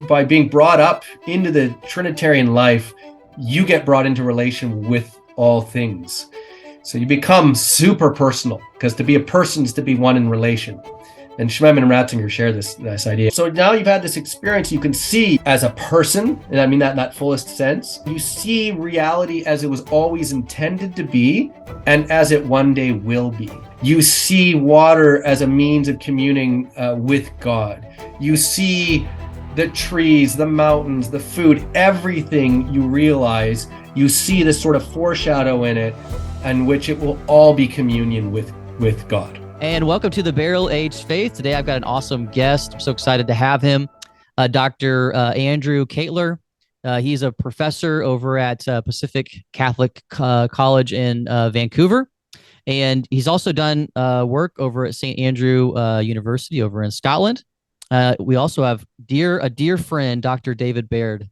by being brought up into the Trinitarian life, you get brought into relation with all things. So you become super personal, because to be a person is to be one in relation. And Schmemann and Ratzinger share this idea. So now you've had this experience, you can see as a person, and I mean that in that fullest sense, you see reality as it was always intended to be and as it one day will be. You see water as a means of communing with God. You see the trees, the mountains, the food, everything you realize, you see this sort of foreshadow in it, in which it will all be communion with God. And welcome to the Barrel Aged Faith. Today I've got an awesome guest. I'm so excited to have him, Dr. Andrew Kaethler. He's a professor over at Pacific Catholic College in Vancouver. And he's also done work over at St. Andrew University over in Scotland. We also have a dear friend, Dr. David Baird,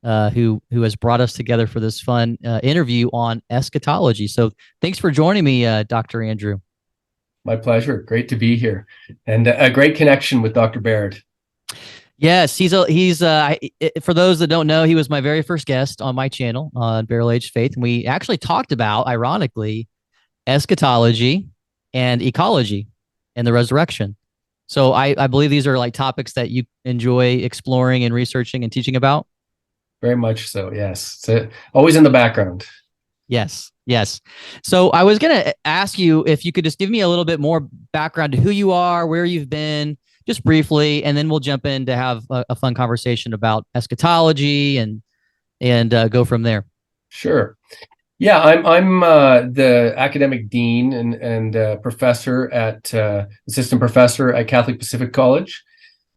who has brought us together for this fun interview on eschatology. So thanks for joining me, Dr. Andrew. My pleasure. Great to be here, and a great connection with Dr. Baird. Yes, he's for those that don't know, he was my very first guest on my channel on Barrel Aged Faith, and we actually talked about, ironically, eschatology and ecology and the resurrection. So I believe these are like topics that you enjoy exploring and researching and teaching about. Very much so. Yes, it's always in the background. Yes. So I was going to ask you if you could just give me a little bit more background to who you are, where you've been, just briefly, and then we'll jump in to have a fun conversation about eschatology and go from there. Sure. Yeah, I'm the academic dean and professor assistant professor at Catholic Pacific College.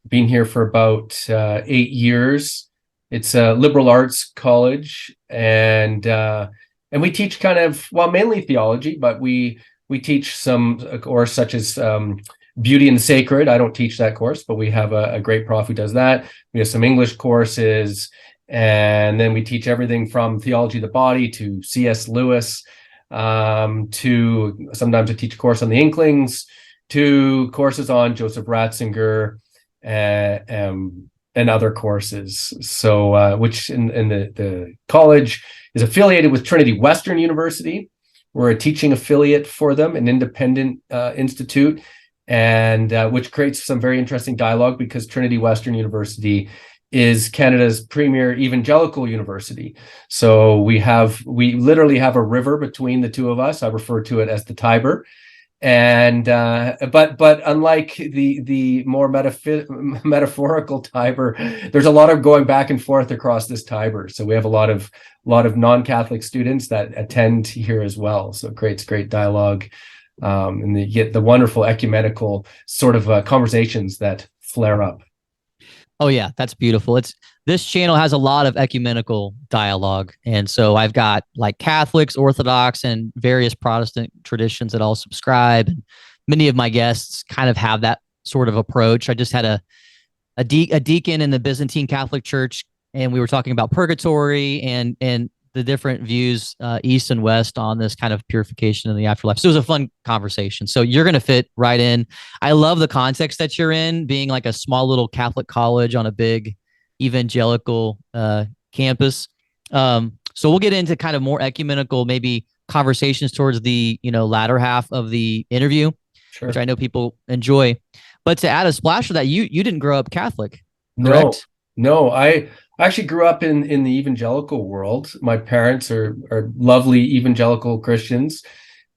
Been here for about 8 years. It's a liberal arts college, and we teach mainly theology, but we teach some course such as beauty and the sacred. I don't teach that course, but we have a great prof who does that. We have some English courses, and then we teach everything from theology of the body to C.S. Lewis, to sometimes I teach a course on the Inklings, to courses on Joseph Ratzinger, and other courses. So, which in the college is affiliated with Trinity Western University. We're a teaching affiliate for them, an independent institute, and which creates some very interesting dialogue, because Trinity Western University is Canada's premier evangelical university. So we literally have a river between the two of us. I refer to it as the Tiber. And but unlike the more metaphorical Tiber, there's a lot of going back and forth across this Tiber. So we have a lot of non-Catholic students that attend here as well. So it creates great dialogue, and you get the wonderful ecumenical sort of conversations that flare up. Oh yeah, that's beautiful. This channel has a lot of ecumenical dialogue. And so I've got like Catholics, Orthodox, and various Protestant traditions that all subscribe. And many of my guests kind of have that sort of approach. I just had a deacon in the Byzantine Catholic Church, and we were talking about purgatory and the different views, East and West, on this kind of purification in the afterlife. So it was a fun conversation. So you're going to fit right in. I love the context that you're in, being like a small little Catholic college on a big evangelical campus. So we'll get into kind of more ecumenical, maybe conversations towards the latter half of the interview, Sure. Which I know people enjoy. But to add a splash to that, you didn't grow up Catholic, correct? No, I actually grew up in the evangelical world. My parents are lovely evangelical Christians,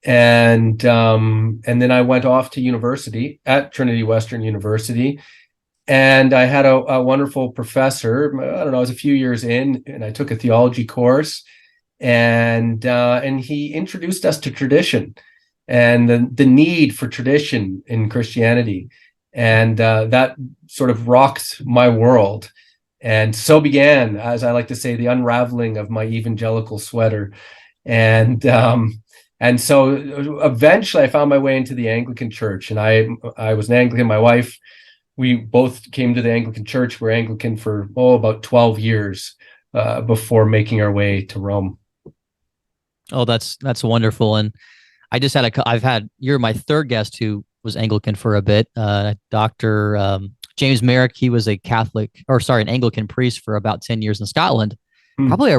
and then I went off to university at Trinity Western University, and I had a wonderful professor. I don't know, I was a few years in, and I took a theology course, and he introduced us to tradition and the need for tradition in Christianity, and that sort of rocked my world. And so began, as I like to say, the unraveling of my evangelical sweater. And so eventually I found my way into the Anglican Church, and I was an Anglican. My wife, we both came to the Anglican Church. We're Anglican for about 12 years before making our way to Rome. Oh, that's wonderful. And I just you're my third guest who was Anglican for a bit, Dr. James Merrick, he was a an Anglican priest for about 10 years in Scotland, probably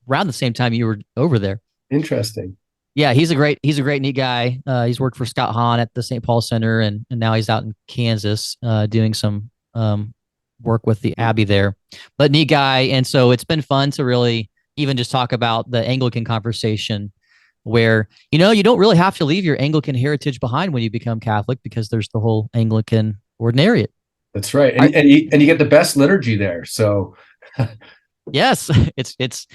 around the same time you were over there. Interesting. Yeah, he's a great neat guy. He's worked for Scott Hahn at the St. Paul Center, and now he's out in Kansas doing some work with the Abbey there. But neat guy, and so it's been fun to really even just talk about the Anglican conversation, where you don't really have to leave your Anglican heritage behind when you become Catholic, because there's the whole Anglican ordinariate. That's right, and you get the best liturgy there. So yes, it's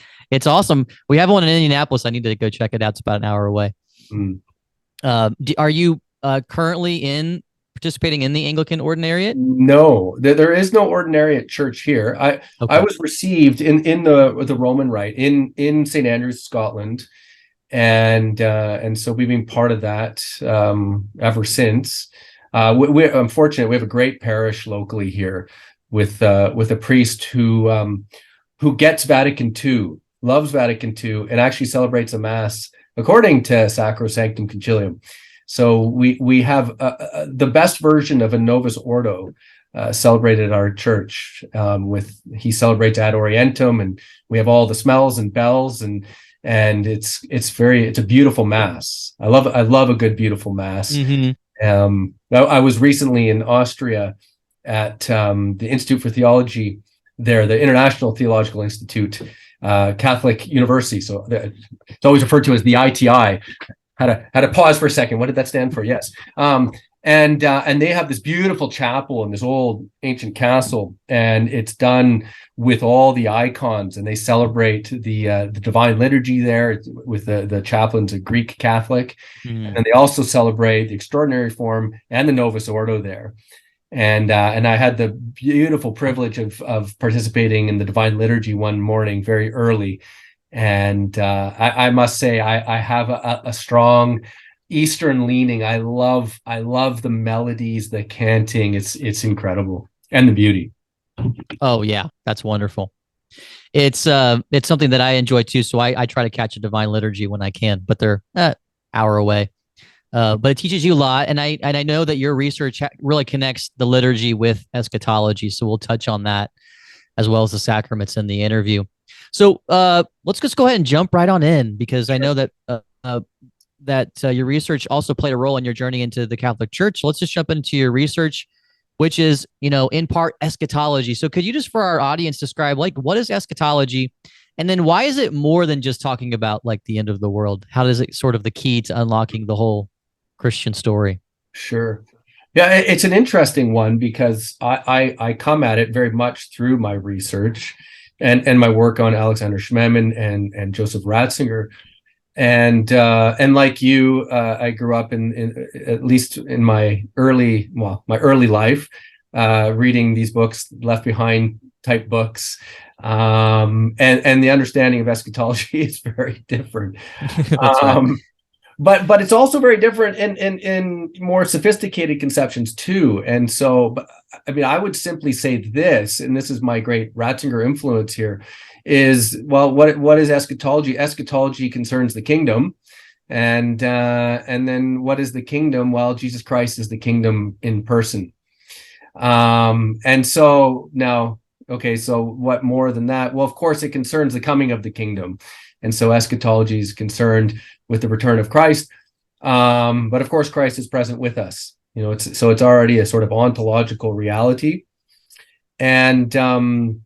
awesome. We have one in Indianapolis. I need to go check it out. It's about an hour away. Are you currently participating in the Anglican ordinariate? No, there is no ordinariate church here. I was received in the Roman Rite in St. Andrews, Scotland, and so we've been part of that ever since. I'm fortunate. We have a great parish locally here with a priest who gets Vatican II, loves Vatican II, and actually celebrates a mass according to Sacrosanctum Concilium. So we have the best version of a Novus Ordo celebrated at our church. He celebrates Ad Orientem, and we have all the smells and bells, and it's a beautiful mass. I love a good beautiful mass. I was recently in Austria at the Institute for Theology there, the International Theological Institute, Catholic University. So it's always referred to as the ITI. Had to pause for a second. What did that stand for? Yes. And they have this beautiful chapel in this old ancient castle, and it's done with all the icons, and they celebrate the Divine Liturgy there with the chaplain's a Greek Catholic, and they also celebrate the Extraordinary Form and the Novus Ordo there. And I had the beautiful privilege of participating in the Divine Liturgy one morning very early. And I must say I have a strong Eastern leaning. I love the melodies, the canting. It's incredible, and the beauty. Oh yeah, that's wonderful. It's something that I enjoy too. So I try to catch a Divine Liturgy when I can, but they're an hour away. But it teaches you a lot, and I know that your research really connects the liturgy with eschatology. So we'll touch on that as well as the sacraments in the interview. So let's just go ahead and jump right on in, because I know that your research also played a role in your journey into the Catholic Church. So let's just jump into your research, which is, in part eschatology. So could you just, for our audience, describe what is eschatology, and then why is it more than just talking about the end of the world? How does it sort of the key to unlocking the whole Christian story? Sure. Yeah, it's an interesting one, because I come at it very much through my research and my work on Alexander Schmemann and Joseph Ratzinger. And like you, I grew up in at least in my early life, reading these books, Left Behind type books. And the understanding of eschatology is very different. That's right. But it's also very different in more sophisticated conceptions too. And so, I would simply say this, and this is my great Ratzinger influence here, is, well, what is eschatology? Eschatology concerns the kingdom, and then what is the kingdom? Well, Jesus Christ is the kingdom in person. And so now, okay, so what more than that? Well, of course, it concerns the coming of the kingdom. And so eschatology is concerned with the return of Christ. But of course, Christ is present with us. It's already a sort of ontological reality. And then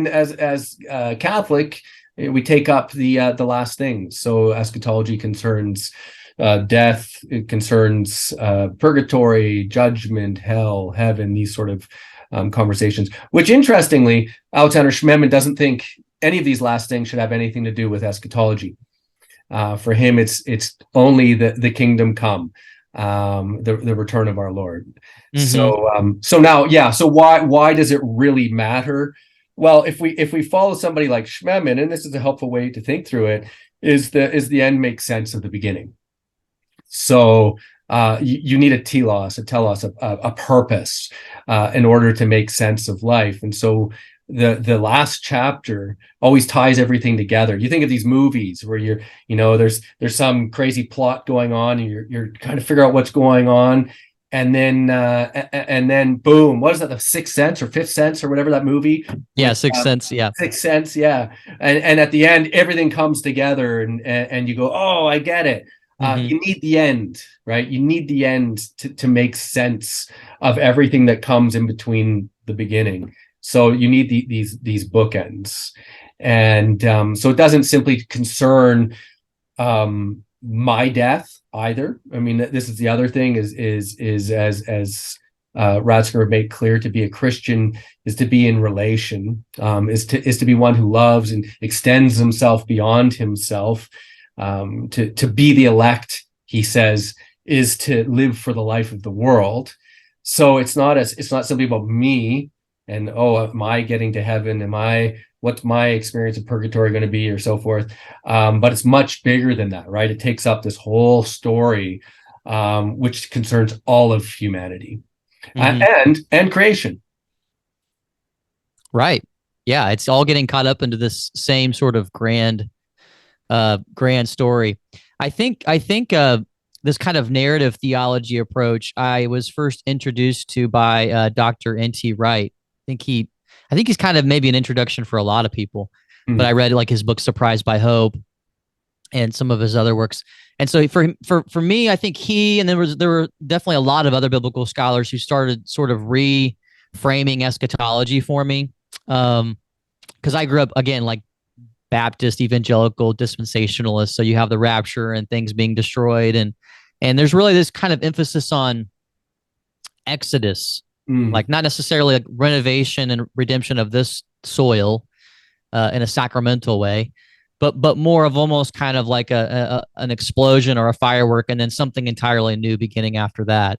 as Catholic, we take up the last things. So eschatology concerns death, it concerns purgatory, judgment, hell, heaven, these sort of conversations, which interestingly, Alexander Schmemann doesn't think any of these last things should have anything to do with eschatology. For him, it's only the kingdom come, the return of our Lord. So now, yeah. So why does it really matter? Well, if we follow somebody like Schmemann, and this is a helpful way to think through it, is the end makes sense of the beginning. So you need a telos, a purpose, in order to make sense of life. And so the last chapter always ties everything together. You think of these movies where there's some crazy plot going on, and you're trying to figure out what's going on, and then boom, what is that, the Sixth Sense or Fifth Sense or whatever that movie Yeah, with, Sixth Sense. Yeah. Sixth Sense, yeah. And at the end everything comes together, and you go, oh, I get it. Hmm. You need the end, right? You need the end to make sense of everything that comes in between the beginning. So you need these bookends. And so it doesn't simply concern my death either. I mean, this is the other thing, is as Ratzinger made clear, to be a Christian is to be in relation, is to be one who loves and extends himself beyond himself. To be the elect, he says, is to live for the life of the world. So it's not simply about me and, oh, am I getting to heaven? What's my experience of purgatory going to be, or so forth? But it's much bigger than that, right? It takes up this whole story, which concerns all of humanity, and creation. Right. Yeah, it's all getting caught up into this same sort of grand story. I think this kind of narrative theology approach I was first introduced to by Dr. N.T. Wright. I think he's kind of maybe an introduction for a lot of people. But I read like his book Surprised by Hope and some of his other works. And so for me, I think and there were definitely a lot of other biblical scholars who started sort of reframing eschatology for me. Because I grew up, again, like Baptist, evangelical, dispensationalist. So you have the rapture and things being destroyed. And there's really this kind of emphasis on Exodus, like not necessarily like renovation and redemption of this soil in a sacramental way, but more of almost kind of like an explosion or a firework, and then something entirely new beginning after that.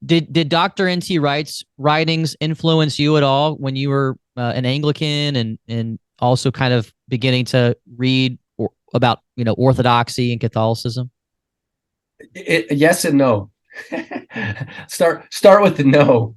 Did Dr. N.T. Wright's writings influence you at all when you were an Anglican and also kind of beginning to read about Orthodoxy and Catholicism? Yes and no. Start with the no.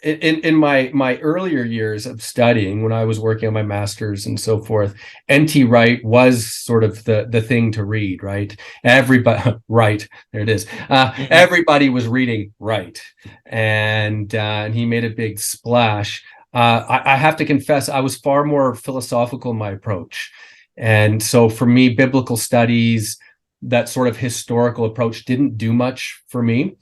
In my earlier years of studying, when I was working on my master's and so forth, N.T. Wright was sort of the thing to read, right? Everybody, right, there it is. Everybody was reading Wright, and he made a big splash. I have to confess, I was far more philosophical in my approach, and so for me, biblical studies, that sort of historical approach, didn't do much for me.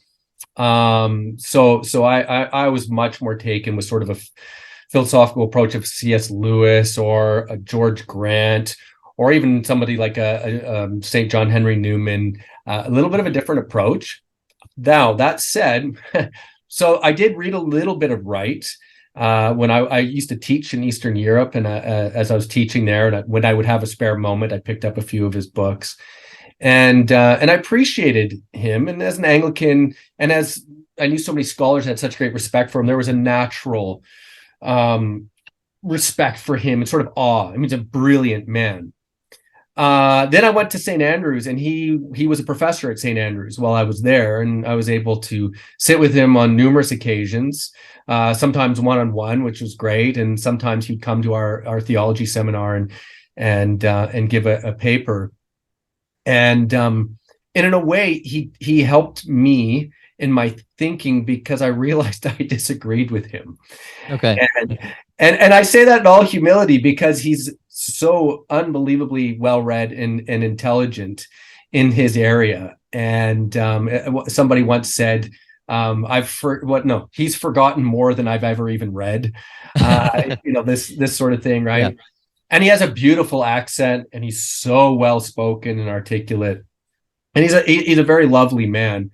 So I was much more taken with sort of a philosophical approach of C.S. Lewis or a George Grant, or even somebody like a St. John Henry Newman, a little bit of a different approach. Now, that said, so I did read a little bit of Wright when I used to teach in Eastern Europe, and as I was teaching there, and when I would have a spare moment, I picked up a few of his books. And I appreciated him. And as an Anglican, and as I knew so many scholars had such great respect for him, there was a natural respect for him and sort of awe. I mean, he's a brilliant man. Then I went to St. Andrews, and he was a professor at St. Andrews while I was there, and I was able to sit with him on numerous occasions, sometimes one-on-one, which was great, and sometimes he'd come to our theology seminar and give a paper. And in a way, he helped me in my thinking, because I realized I disagreed with him. Okay. And I say that in all humility, because he's so unbelievably well-read and intelligent in his area. And somebody once said, he's forgotten more than I've ever even read. This sort of thing, right? Yeah. And he has a beautiful accent, and he's so well-spoken and articulate, and he's a very lovely man.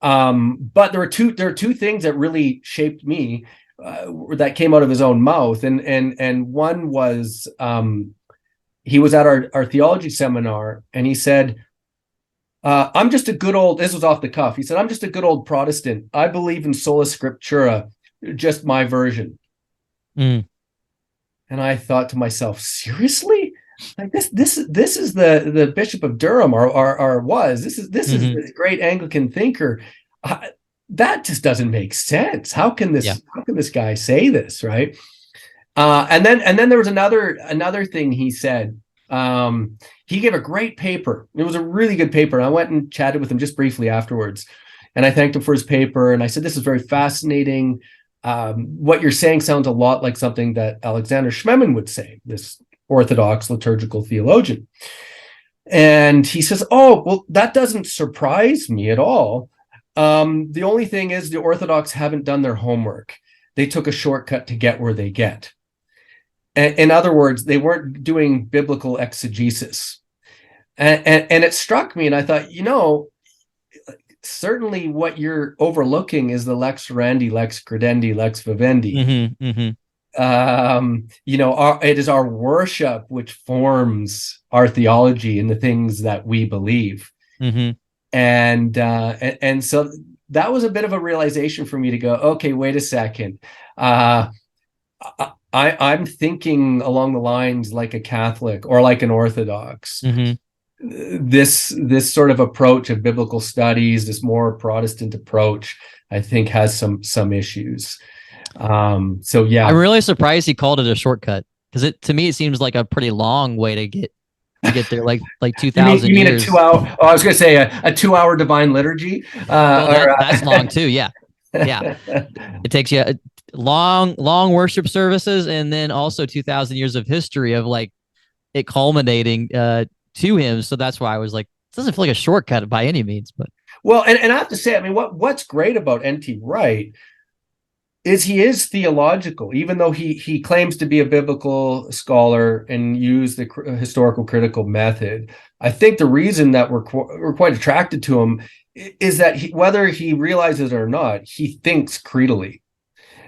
But there are two things that really shaped me that came out of his own mouth, and one was he was at our theology seminar, and he said, "I'm just a good old." This was off the cuff. He said, "I'm just a good old Protestant. I believe in sola scriptura, just my version." And I thought to myself, seriously? Like this is the Bishop of Durham, or was. This is this great Anglican thinker. That just doesn't make sense. How can this guy say this, right? And then there was another thing he said, He gave a great paper. It was a really good paper. I went and chatted with him just briefly afterwards, and I thanked him for his paper. And I said, "This is very fascinating. What you're saying sounds a lot like something that Alexander Schmemann would say, this Orthodox liturgical theologian." And he says, "Oh, well, that doesn't surprise me at all. The only thing is the Orthodox haven't done their homework. They took a shortcut to get where they get. In other words, they weren't doing biblical exegesis." And it struck me, and I thought, certainly what you're overlooking is the lex orandi, lex credendi, lex vivendi. Mm-hmm, mm-hmm. It is our worship which forms our theology and the things that we believe. Mm-hmm. And so that was a bit of a realization for me to go, okay, wait a second. I'm thinking along the lines like a Catholic or like an Orthodox. Mm-hmm. This sort of approach of biblical studies, this more Protestant approach, I think has some issues. So yeah, I'm really surprised he called it a shortcut, because to me it seems like a pretty long way to get there, like 2,000 you mean years. a 2 hour? Oh, I was going to say a 2 hour divine liturgy. That's long too. Yeah. It takes you long worship services, and then also 2,000 years of history of like it culminating to him. So that's why I was like, it doesn't feel like a shortcut by any means. But well, and I have to say, I mean, what's great about N.T. Wright is he is theological, even though he claims to be a biblical scholar and use the historical critical method. I think the reason that we're quite attracted to him is that whether he realizes it or not, he thinks creedally.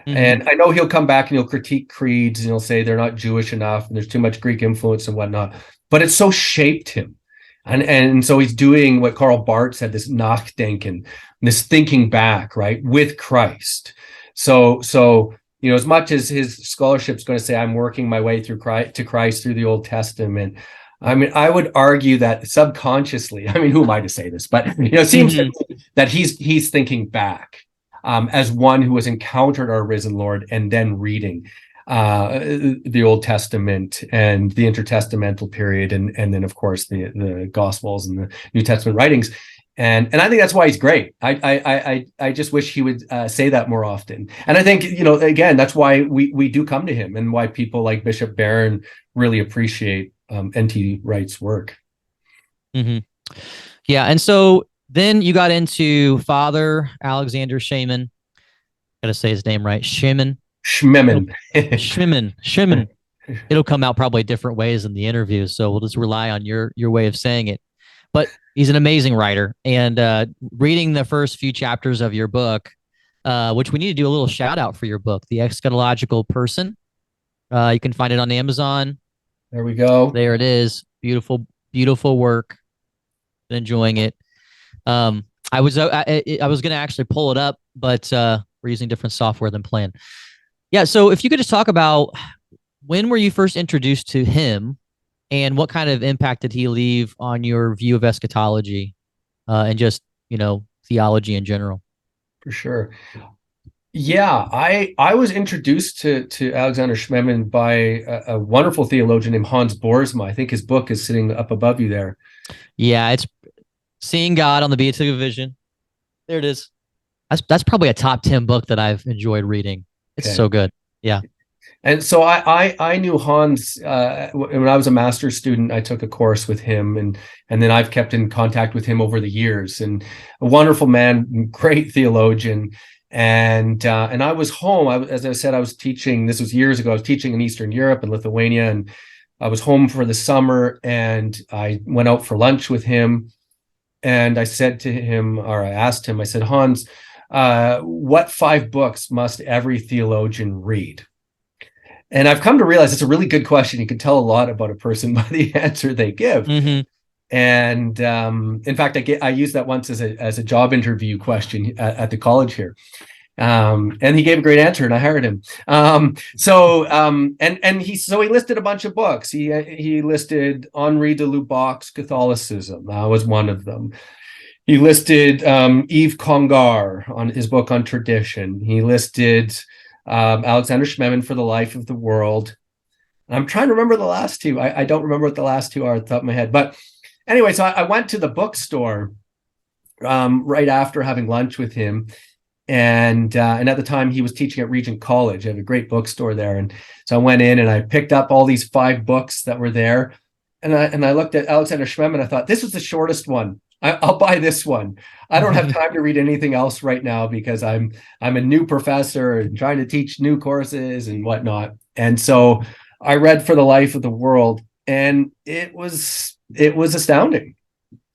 Mm-hmm. And I know he'll come back and he'll critique creeds and he'll say they're not Jewish enough and there's too much Greek influence and whatnot, but it so shaped him. And so he's doing what Karl Barth said, this Nachdenken, this thinking back, right, with Christ. So as much as his scholarship is going to say, I'm working my way through Christ through the Old Testament, I mean, I would argue that subconsciously, I mean, who am I to say this? But it seems that he's thinking back as one who has encountered our risen Lord and then reading the Old Testament and the intertestamental period, and then of course the Gospels and the New Testament writings. And I think that's why he's great. I just wish he would say that more often. And I think, again, that's why we do come to him and why people like Bishop Barron really appreciate N.T. Wright's work. Mm-hmm. Yeah. And so then you got into Father Alexander Schmemann. Got to say his name right. Schmemann. It'll come out probably different ways in the interview, so we'll just rely on your way of saying it. But he's an amazing writer, and reading the first few chapters of your book, which we need to do a little shout out for your book, The Eschatological Person. You can find it on Amazon. There we go. There it is. Beautiful, beautiful work. Been enjoying it. I was going to actually pull it up, but we're using different software than planned. Yeah. So if you could just talk about, when were you first introduced to him, and what kind of impact did he leave on your view of eschatology and just, theology in general? For sure. Yeah, I was introduced to Alexander Schmemann by a wonderful theologian named Hans Boersma. I think his book is sitting up above you there. Yeah, it's Seeing God on the Beatific Vision. There it is. That's probably a top 10 book that I've enjoyed reading. It's so good. Yeah. And so I knew Hans when I was a master's student. I took a course with him, and then I've kept in contact with him over the years. And a wonderful man, great theologian. And I was home. As I said, I was teaching. This was years ago. I was teaching in Eastern Europe and Lithuania, and I was home for the summer. And I went out for lunch with him, and I said to him, or I asked him, I said, Hans, what 5 books must every theologian read? And I've come to realize it's a really good question. You can tell a lot about a person by the answer they give. Mm-hmm. And in fact, I used that once as a job interview question at the college here. And he gave a great answer, and I hired him. So he listed a bunch of books. He listed Henri de Lubac's Catholicism. Was one of them. He listed Yves Congar on his book on tradition. He listed Alexander Schmemann for the Life of the World. I'm trying to remember the last two. I don't remember what the last two are at the top of my head. But anyway, so I went to the bookstore right after having lunch with him. And at the time he was teaching at Regent College. I have a great bookstore there. And so I went in and I picked up all these 5 books that were there. And I looked at Alexander Schmemann. I thought, this was the shortest one. I'll buy this one. I don't have time to read anything else right now because I'm a new professor and trying to teach new courses and whatnot. And so I read For the Life of the World, and it was astounding.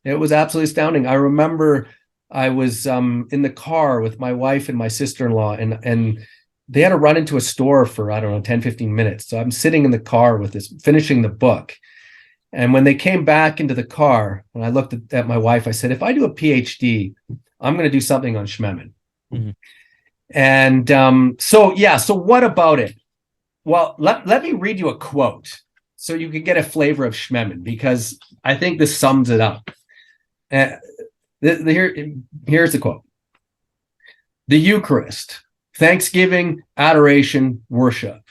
It was absolutely astounding. I remember I was in the car with my wife and my sister-in-law, and they had to run into a store for, I don't know, 10, 15 minutes. So I'm sitting in the car with this, finishing the book. And when they came back into the car, and I looked at my wife, I said, if I do a PhD, I'm going to do something on Schmemann. Mm-hmm. And so what about it? Well, let me read you a quote so you can get a flavor of Schmemann, because I think this sums it up. Here's the quote. The Eucharist, thanksgiving, adoration, worship,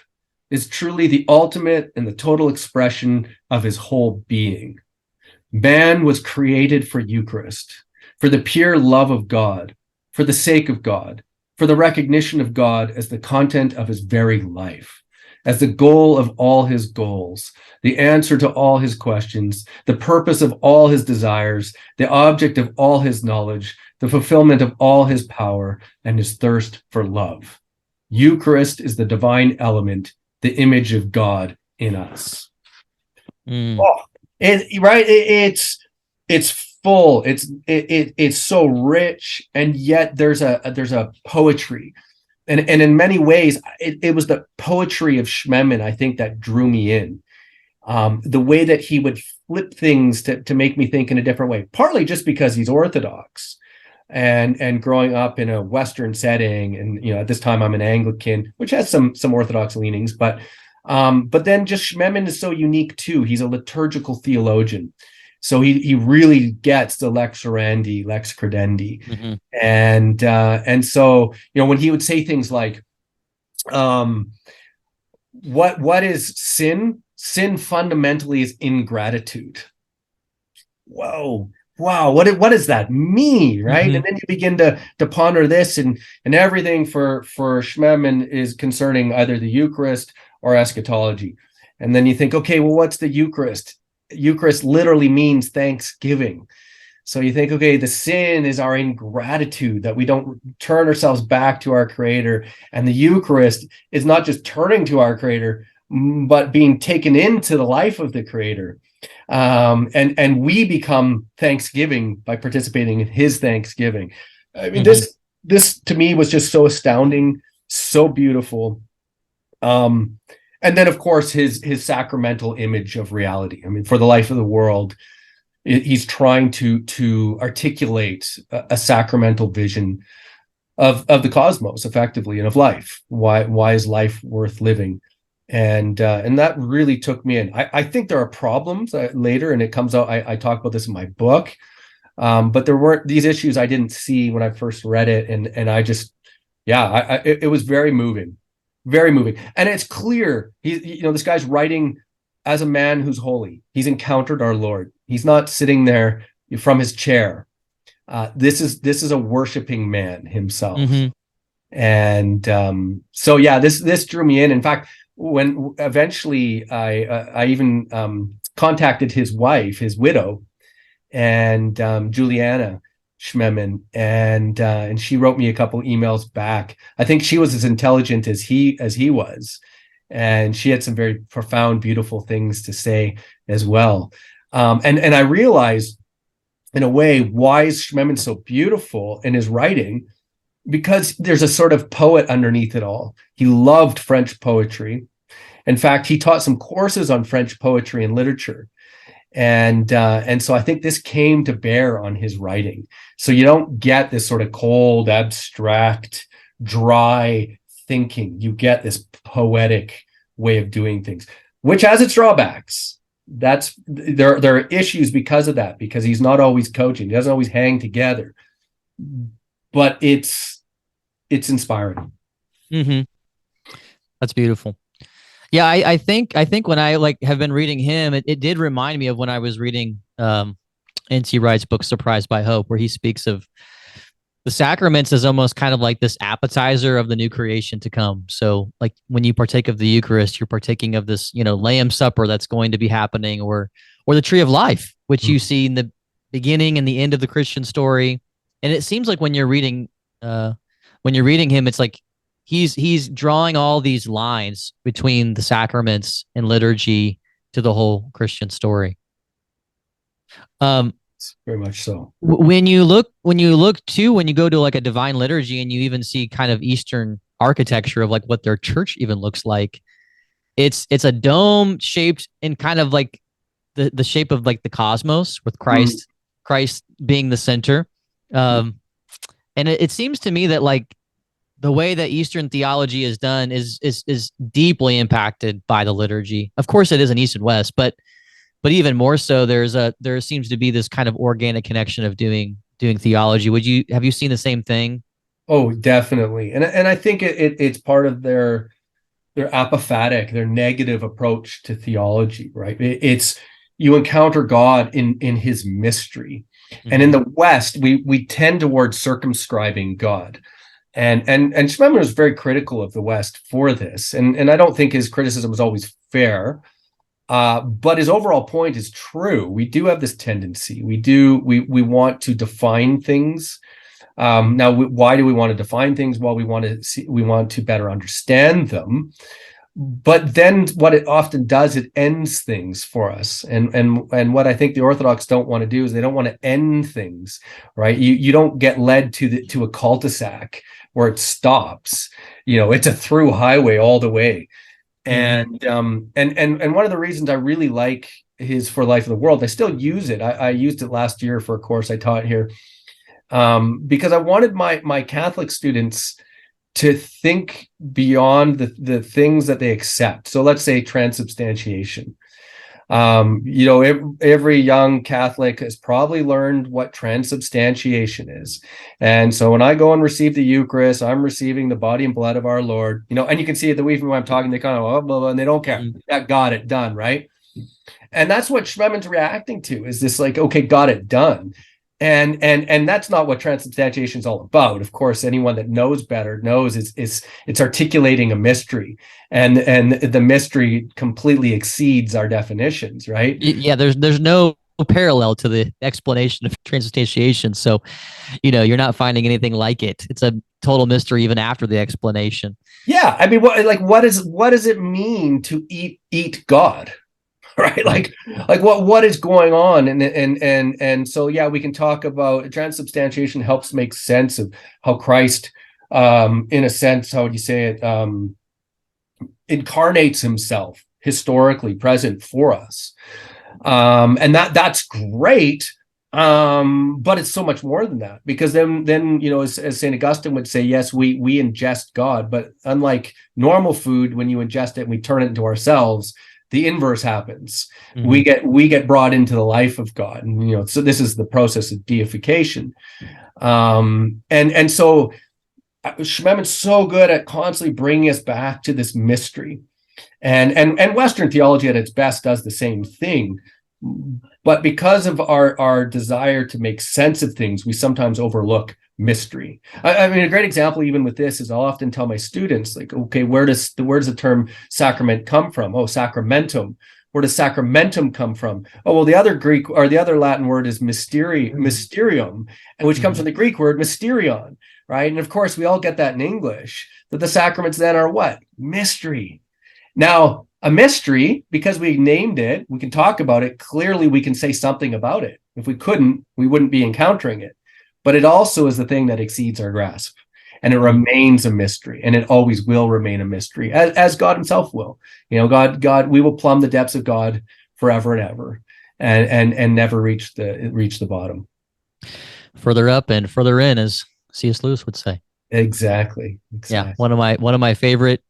is truly the ultimate and the total expression of his whole being. Man was created for Eucharist, for the pure love of God, for the sake of God, for the recognition of God as the content of his very life, as the goal of all his goals, the answer to all his questions, the purpose of all his desires, the object of all his knowledge, the fulfillment of all his power, and his thirst for love. Eucharist is the divine element, the image of God in us. It's full. It's so rich, and yet there's a poetry. And in many ways, it was the poetry of Schmemann, I think, that drew me in. The way that he would flip things to make me think in a different way, partly just because he's Orthodox and growing up in a Western setting. And, at this time I'm an Anglican, which has some Orthodox leanings, but then just Schmemann is so unique too. He's a liturgical theologian. So he really gets the lex orandi, lex credendi. Mm-hmm. And so, when he would say things like, what is sin? Sin fundamentally is ingratitude. Whoa. Wow. What does that mean? Right. Mm-hmm. And then you begin to ponder this, and everything for Schmemann is concerning either the Eucharist or eschatology. And then you think, okay, well, what's the Eucharist? Eucharist literally means thanksgiving. So you think, okay, the sin is our ingratitude, that we don't turn ourselves back to our Creator. And the Eucharist is not just turning to our Creator, but being taken into the life of the Creator. And we become thanksgiving by participating in his thanksgiving. I mean, mm-hmm. this to me was just so astounding, so beautiful. And then, of course, his sacramental image of reality. I mean, For the Life of the World, he's trying to articulate a sacramental vision of the cosmos, effectively, and of life. Why is life worth living? And that really took me in. I think there are problems later, and it comes out. I talk about this in my book, but there weren't these issues I didn't see when I first read it, and I just, it was very moving. Very moving. And it's clear this guy's writing as a man who's holy. He's encountered our Lord. He's not sitting there from his chair. This is a worshiping man himself. Mm-hmm. And this drew me in. In fact, when eventually I even contacted his wife, his widow, and Juliana Schmemann, and she wrote me a couple emails back. I think she was as intelligent as he was, and she had some very profound, beautiful things to say as well. And I realized, in a way, why is Schmemann so beautiful in his writing? Because there's a sort of poet underneath it all. He loved French poetry. In fact, he taught some courses on French poetry and literature. And so I think this came to bear on his writing. So you don't get this sort of cold, abstract, dry thinking. You get this poetic way of doing things, which has its drawbacks. There are issues because of that, because he's not always coaching. He doesn't always hang together. But it's inspiring. Mm-hmm. That's beautiful. Yeah, I think when I like have been reading him, it did remind me of when I was reading N.T. Wright's book Surprised by Hope, where he speaks of the sacraments as almost kind of like this appetizer of the new creation to come. So like when you partake of the Eucharist, you're partaking of this, Lamb Supper that's going to be happening, or the tree of life, which you see in the beginning and the end of the Christian story. And it seems like when you're reading him, it's like he's drawing all these lines between the sacraments and liturgy to the whole Christian story. Um, Very much so. when you go to like a divine liturgy and you even see kind of Eastern architecture of like what their church even looks like, it's a dome shaped in kind of like the shape of like the cosmos with Christ being the center. And it seems to me that like the way that Eastern theology is done is deeply impacted by the liturgy. Of course, it is in East and West, but even more so, there seems to be this kind of organic connection of doing theology. Have you seen the same thing? Oh, definitely. And I think it's part of their apophatic, their negative approach to theology, right? It's you encounter God in his mystery. And in the West, we tend towards circumscribing God. And Schmemann was very critical of the West for this. And I don't think his criticism was always fair. But his overall point is true. We do have this tendency. We want to define things. Now, why do we want to define things? Well, we want to better understand them. But then what it often does, it ends things for us. And what I think the Orthodox don't want to do is they don't want to end things, right? You don't get led to a cul-de-sac where it stops. It's a through highway all the way. And one of the reasons I really like his For Life of the World, I still use it. I used it last year for a course I taught here, because I wanted my Catholic students to think beyond the things that they accept. So let's say transubstantiation. Every young Catholic has probably learned what transubstantiation is. And so when I go and receive the Eucharist, I'm receiving the body and blood of our Lord, and you can see it the way from when I'm talking, they kind of, blah, blah, blah, and they don't care. Yeah, got it, done, right? And that's what Schmemann's reacting to, is this like, okay, got it, done. And that's not what transubstantiation is all about. Of course, anyone that knows better knows it's articulating a mystery, and the mystery completely exceeds our definitions, right? Yeah, there's no parallel to the explanation of transubstantiation. So, you're not finding anything like it. It's a total mystery even after the explanation. Yeah, I mean, what does it mean to eat God? Right, like what is going on, and so yeah, we can talk about transubstantiation. Helps make sense of how Christ, in a sense, how would you say it, incarnates himself historically present for us, and that's great, but it's so much more than that, because then as Saint Augustine would say, yes, we ingest God, but unlike normal food, when you ingest it and we turn it into ourselves, the inverse happens. We get brought into the life of God, and so this is the process of deification. And so Schmemann's so good at constantly bringing us back to this mystery, and Western theology at its best does the same thing. But because of our desire to make sense of things, we sometimes overlook mystery. I mean, a great example even with this is I'll often tell my students, like, okay, where does the term sacrament come from? Oh, sacramentum. Where does sacramentum come from? Oh, well, the other Greek or the other Latin word is mysterium, and which comes from the Greek word mysterion, right? And of course, we all get that in English, that the sacraments then are what? Mystery. Now, a mystery, because we named it, we can talk about it. Clearly, we can say something about it. If we couldn't, we wouldn't be encountering it. But it also is the thing that exceeds our grasp, and it remains a mystery, and it always will remain a mystery, as God himself will. God, we will plumb the depths of God forever and ever, and never reach the bottom. Further up and further in, as C.S. Lewis would say. Exactly. Yeah, one of my favorite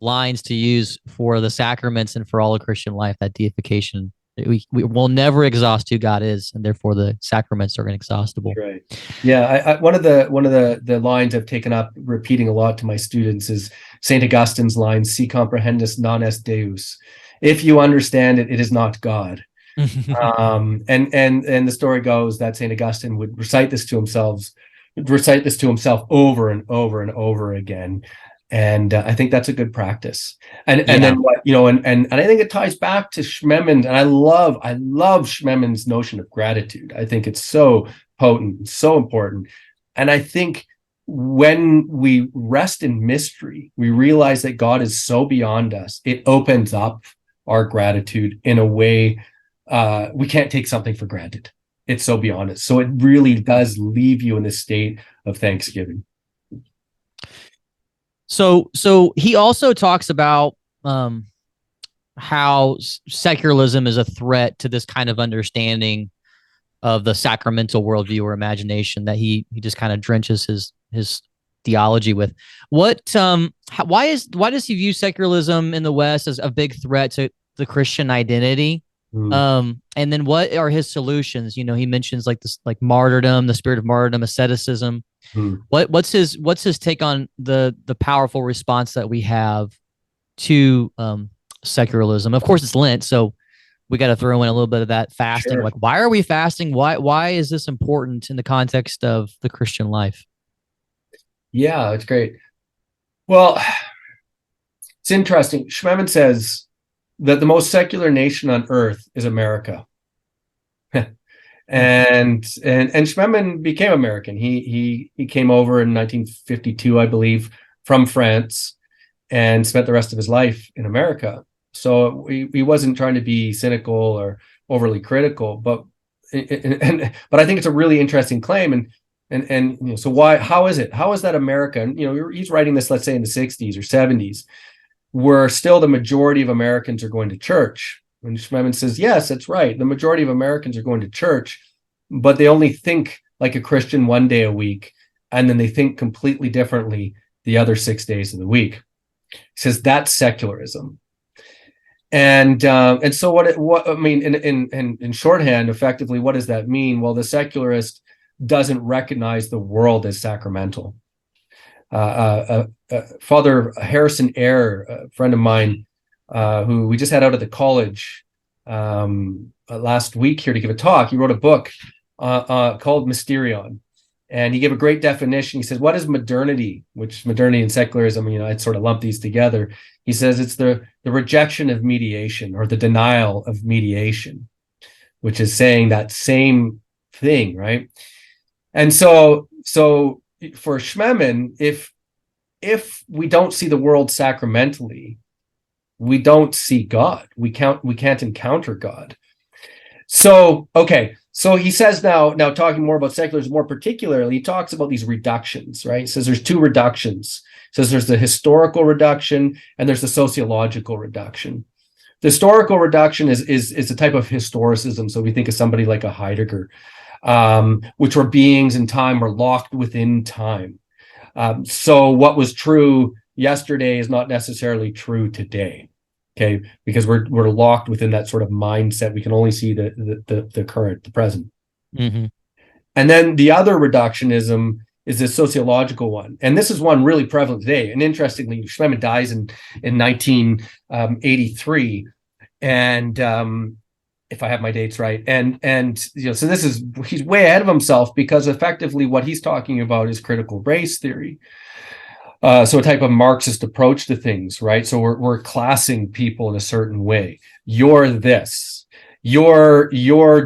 lines to use for the sacraments and for all of Christian life, that deification We will never exhaust who God is, and therefore the sacraments are inexhaustible. Right. Yeah. One of the lines I've taken up repeating a lot to my students is St. Augustine's line, "Si comprehendus non est Deus." If you understand it, it is not God. And the story goes that St. Augustine would recite this to himself over and over and over again. And I think that's a good practice. And then what, and I think it ties back to Schmemann. And I love Schmemann's notion of gratitude. I think it's so potent, so important. And I think when we rest in mystery, we realize that God is so beyond us. It opens up our gratitude in a way we can't take something for granted. It's so beyond us. So it really does leave you in a state of thanksgiving. So he also talks about how secularism is a threat to this kind of understanding of the sacramental worldview or imagination that he just kind of drenches his theology with. Why does he view secularism in the West as a big threat to the Christian identity? And then what are his solutions? He mentions like martyrdom, the spirit of martyrdom, asceticism. What's his take on the powerful response that we have to secularism? Of course, it's Lent, so we got to throw in a little bit of that fasting. Sure. Like, why are we fasting? Why is this important in the context of the Christian life? Yeah, it's great. Well, it's interesting. Schmemann says that the most secular nation on earth is America. and Schmemann became American. He came over in 1952, I believe, from France, and spent the rest of his life in America. So he wasn't trying to be cynical or overly critical, but I think it's a really interesting claim. And so how is that America? And he's writing this, let's say, in the 60s or 70s, where still the majority of Americans are going to church. And Schmemann says, yes, that's right. The majority of Americans are going to church, but they only think like a Christian one day a week, and then they think completely differently the other 6 days of the week. He says that's secularism. And so what I mean in shorthand, effectively, what does that mean? Well, the secularist doesn't recognize the world as sacramental. Father Harrison Eyre, a friend of mine, who we just had out of the college last week here to give a talk, he wrote a book called Mysterion. And he gave a great definition. He says, what is modernity? Which modernity and secularism, I'd sort of lump these together. He says it's the rejection of mediation, or the denial of mediation, which is saying that same thing, right? And so for Schmemann, if we don't see the world sacramentally, we don't see God. We can't encounter God. So, okay. So he says now talking more about secularism, more particularly, he talks about these reductions, right? He says there's two reductions. He says there's the historical reduction and there's the sociological reduction. The historical reduction is a type of historicism. So we think of somebody like a Heidegger, which were beings in time, were locked within time. So what was true yesterday is not necessarily true today. Okay, because we're locked within that sort of mindset. We can only see the current, the present. Mm-hmm. And then the other reductionism is the sociological one, and this is one really prevalent today. And interestingly, Schmemann dies in 1983, and if I have my dates right, and so he's way ahead of himself, because effectively what he's talking about is critical race theory. So a type of Marxist approach to things, right? So we're classing people in a certain way. You're this, you're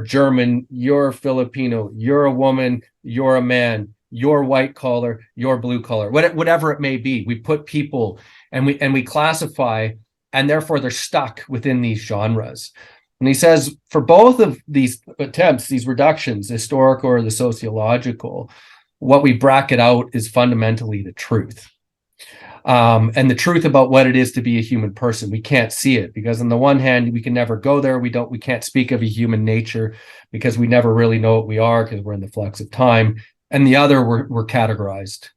German, you're Filipino, you're a woman, you're a man, you're white collar, you're blue collar, whatever it may be. We put people and we classify, and therefore they're stuck within these genres. And he says for both of these attempts, these reductions, the historical or the sociological, what we bracket out is fundamentally the truth. And the truth about what it is to be a human person. We can't see it, because on the one hand, we can never go there. We can't speak of a human nature, because we never really know what we are, because we're in the flux of time. And the other, we're categorized.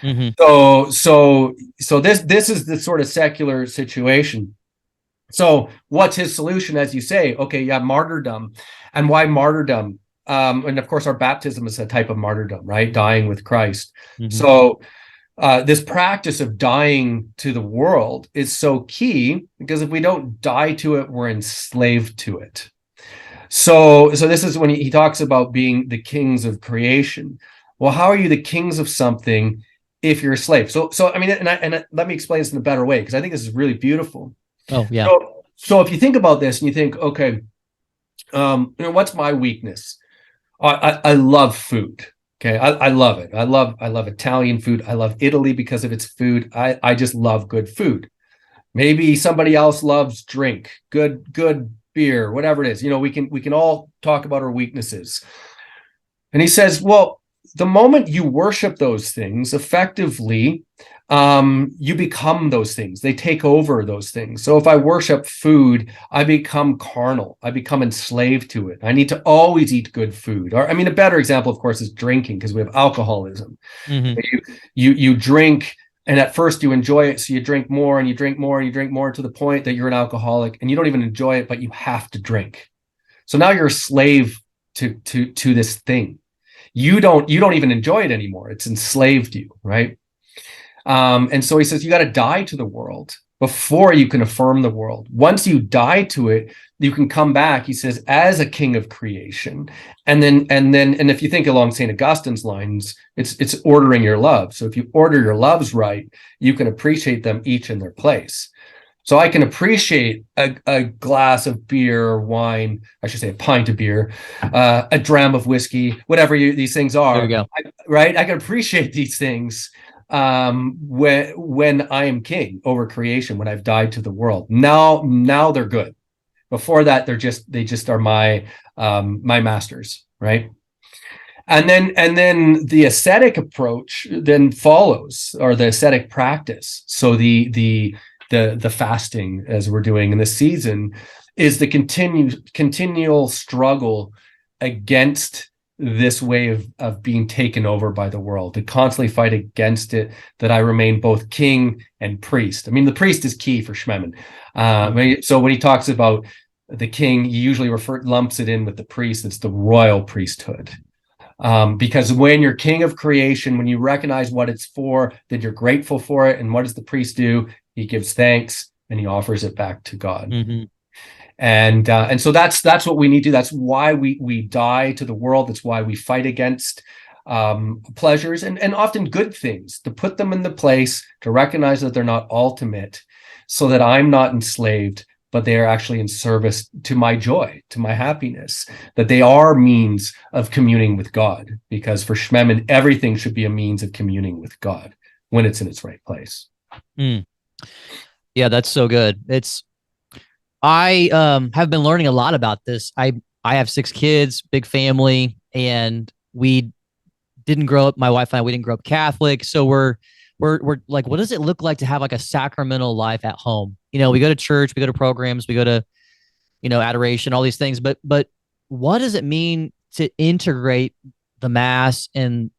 Mm-hmm. So this is the sort of secular situation. So what's his solution? As you say, okay, yeah, martyrdom. And why martyrdom? And of course, our baptism is a type of martyrdom, right? Dying with Christ. Mm-hmm. So this practice of dying to the world is so key, because if we don't die to it, we're enslaved to it. So this is when he talks about being the kings of creation. Well, how are you the kings of something if you're a slave? So I mean, and let me explain this in a better way, because I think this is really beautiful. Oh, yeah. So if you think about this and you think, okay, what's my weakness? I love food. Okay, I love it. I love Italian food. I love Italy because of its food. I just love good food. Maybe somebody else loves drink, good beer, whatever it is. We can all talk about our weaknesses. And he says, well, the moment you worship those things, effectively, you become those things. They take over those things. So if I worship food, I become carnal. I become enslaved to it. I need to always eat good food. Or, I mean, a better example, of course, is drinking, because we have alcoholism. Mm-hmm. You drink, and at first you enjoy it, so you drink more and you drink more and you drink more, to the point that you're an alcoholic and you don't even enjoy it, but you have to drink. So now you're a slave to this thing. You don't even enjoy it anymore. It's enslaved you, right? And so he says, you got to die to the world before you can affirm the world. Once you die to it, you can come back, he says, as a king of creation. And if you think along St. Augustine's lines, it's ordering your love. So if you order your loves right, you can appreciate them each in their place. So I can appreciate a glass of beer or wine, I should say a pint of beer, a dram of whiskey, whatever these things are. There you go. Right? I can appreciate these things when I am king over creation, when I've died to the world. Now they're good. Before that, they just are my masters, right? And then the ascetic approach then follows, or the ascetic practice. So the fasting, as we're doing in this season, is the continual struggle against this way of being taken over by the world, to constantly fight against it, that I remain both king and priest. I mean, the priest is key for Schmemann. So when he talks about the king, he usually lumps it in with the priest. It's the royal priesthood. Because when you're king of creation, when you recognize what it's for, then you're grateful for it. And what does the priest do? He gives thanks and he offers it back to God. Mm-hmm. And so that's what we need to do. That's why we die to the world. That's why we fight against pleasures and often good things, to put them in the place, to recognize that they're not ultimate, so that I'm not enslaved, but they are actually in service to my joy, to my happiness, that they are means of communing with God. Because for Schmemann, everything should be a means of communing with God when it's in its right place. Mm. Yeah, that's so good. I have been learning a lot about this. I have 6 kids, big family, and we didn't grow up, my wife and I, we didn't grow up Catholic. So we're like, what does it look like to have like a sacramental life at home? We go to church, we go to programs, we go to, adoration, all these things, but what does it mean to integrate the Mass and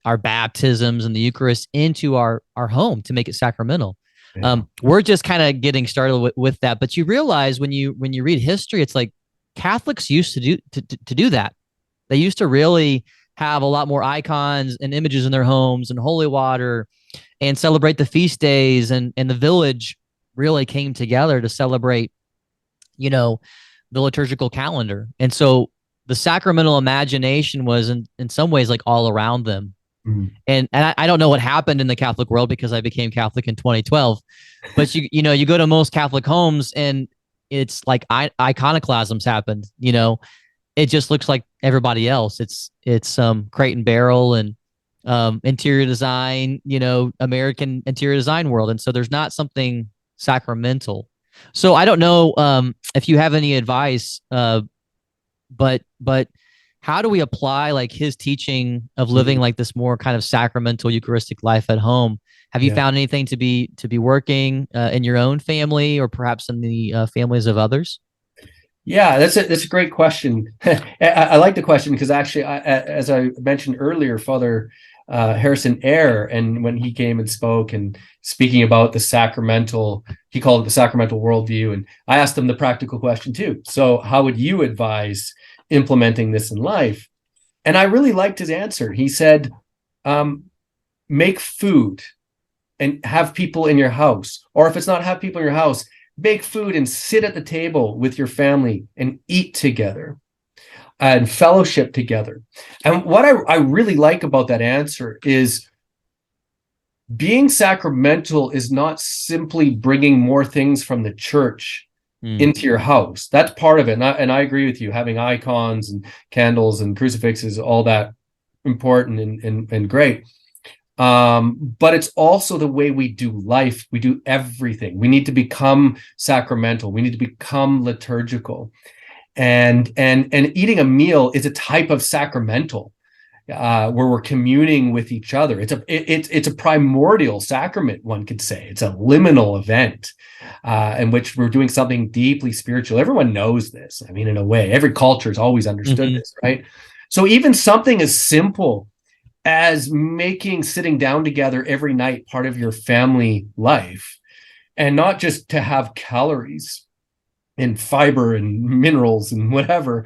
our baptisms and the Eucharist into our home to make it sacramental? Yeah. We're just kind of getting started with that, but you realize when you read history, it's like Catholics used to do that. They used to really have a lot more icons and images in their homes and holy water, and celebrate the feast days, and the village really came together to celebrate, the liturgical calendar. And so the sacramental imagination was in some ways like all around them. Mm-hmm. And I don't know what happened in the Catholic world, because I became Catholic in 2012, but you go to most Catholic homes and it's like iconoclasms happened. It just looks like everybody else. It's crate and barrel and interior design, American interior design world. And so there's not something sacramental. So I don't know if you have any advice, but how do we apply like his teaching of living like this more kind of sacramental Eucharistic life at home? Have you found anything to be working in your own family, or perhaps in the families of others? Yeah, that's a great question. I like the question, because actually, as I mentioned earlier, Father Harrison Eyre, and when he came and spoke and speaking about the sacramental, he called it the sacramental worldview. And I asked him the practical question too. So how would you advise implementing this in life? And I really liked his answer. He said, make food and have people in your house. Or if it's not have people in your house, make food and sit at the table with your family and eat together and fellowship together. And what I really like about that answer is being sacramental is not simply bringing more things from the church into your house. That's part of it. And I agree with you, having icons and candles and crucifixes, all that important and great. But it's also the way we do life. We do everything. We need to become sacramental. We need to become liturgical. And eating a meal is a type of sacramental, where we're communing with each other. It's a primordial sacrament, one could say. It's a liminal event, in which we're doing something deeply spiritual. Everyone knows this. I mean, in a way, every culture has always understood this, right? So even something as simple as sitting down together every night part of your family life, and not just to have calories and fiber and minerals and whatever,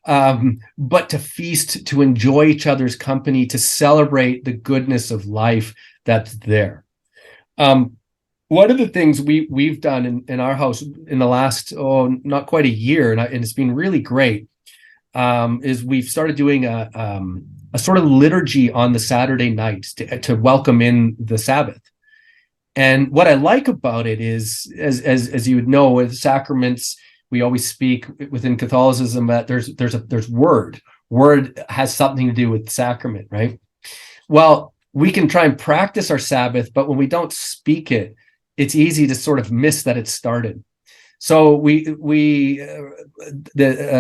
but to feast, to enjoy each other's company, to celebrate the goodness of life that's there. One of the things we've done in our house in the last, not quite a year, and it's been really great, is we've started doing a sort of liturgy on the Saturday nights to welcome in the Sabbath. And what I like about it is, as you would know, with sacraments, we always speak within Catholicism that there's word. Word has something to do with sacrament, right? Well, we can try and practice our Sabbath, but when we don't speak it, it's easy to sort of miss that it started. So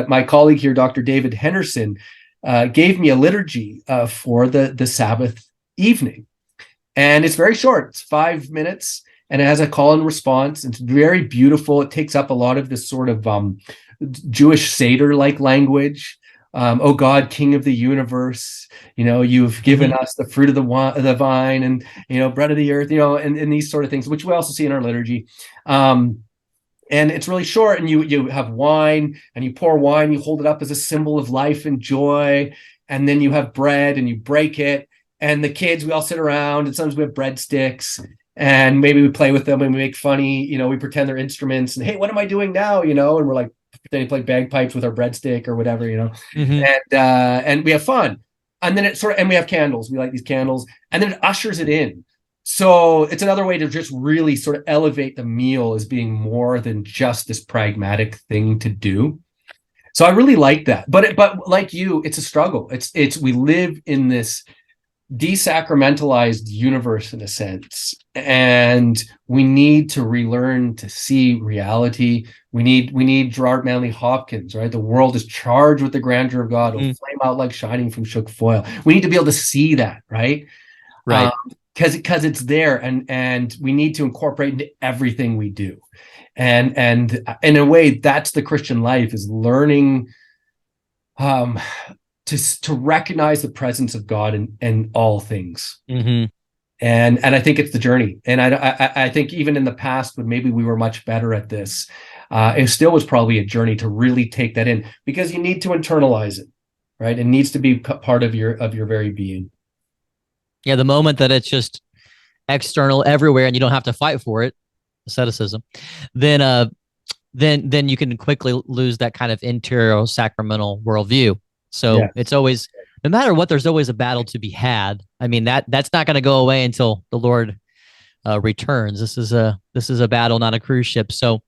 my colleague here, Dr. David Henderson, gave me a liturgy for the Sabbath evening. And it's very short. It's 5 minutes, and it has a call and response. It's very beautiful. It takes up a lot of this sort of Jewish Seder-like language. Oh God, King of the universe, you've given us the fruit of the vine, and bread of the earth, and these sort of things, which we also see in our liturgy. And it's really short, and you have wine, and you pour wine, you hold it up as a symbol of life and joy, and then you have bread, and you break it. And the kids, we all sit around, and sometimes we have breadsticks, and maybe we play with them and we make funny, we pretend they're instruments, and hey, what am I doing now? And we're like pretending to play bagpipes with our breadstick or whatever, and we have fun. And then and we have candles. We light these candles, and then it ushers it in. So it's another way to just really sort of elevate the meal as being more than just this pragmatic thing to do. So I really like that. But like you, it's a struggle. We live in this desacramentalized universe in a sense, and we need to relearn to see reality. We need Gerard Manley Hopkins, right? The world is charged with the grandeur of God. It'll flame out like shining from shook foil. We need to be able to see that, right? Because it's there, and we need to incorporate into everything we do. And in a way, that's the Christian life, is learning to recognize the presence of God in all things. And I think it's the journey. And I think even in the past, when maybe we were much better at this, it still was probably a journey to really take that in, because you need to internalize it, right? It needs to be part of your very being. Yeah, the moment that it's just external everywhere and you don't have to fight for it, asceticism, then you can quickly lose that kind of interior sacramental worldview. So It's always, no matter what, there's always a battle to be had. I mean, that's not going to go away until the Lord returns. This is a battle, not a cruise ship. So,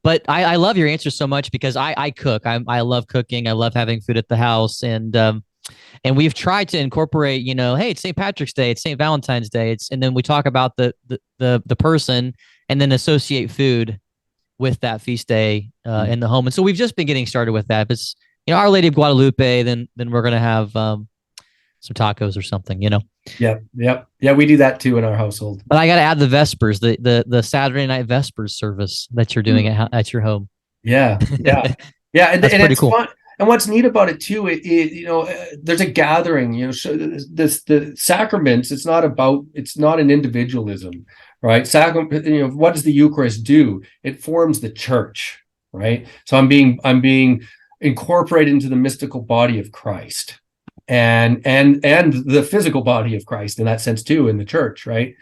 but I love your answer so much, because I cook. I love cooking. I love having food at the house, and we've tried to incorporate, hey, it's St. Patrick's Day, it's St. Valentine's Day, and then we talk about the person, and then associate food with that feast day in the home. And so we've just been getting started with that. It's Our Lady of Guadalupe, then we're gonna have some tacos or something. Yeah, we do that too in our household. But I got to add the Vespers, the Saturday night Vespers service that you're doing at your home. Yeah. And That's it's pretty cool. fun. And what's neat about it too, there's a gathering. The sacraments. It's not an individualism, right? Sacrament. What does the Eucharist do? It forms the church, right? So I'm being incorporated into the mystical body of Christ, and the physical body of Christ in that sense too, in the church, right?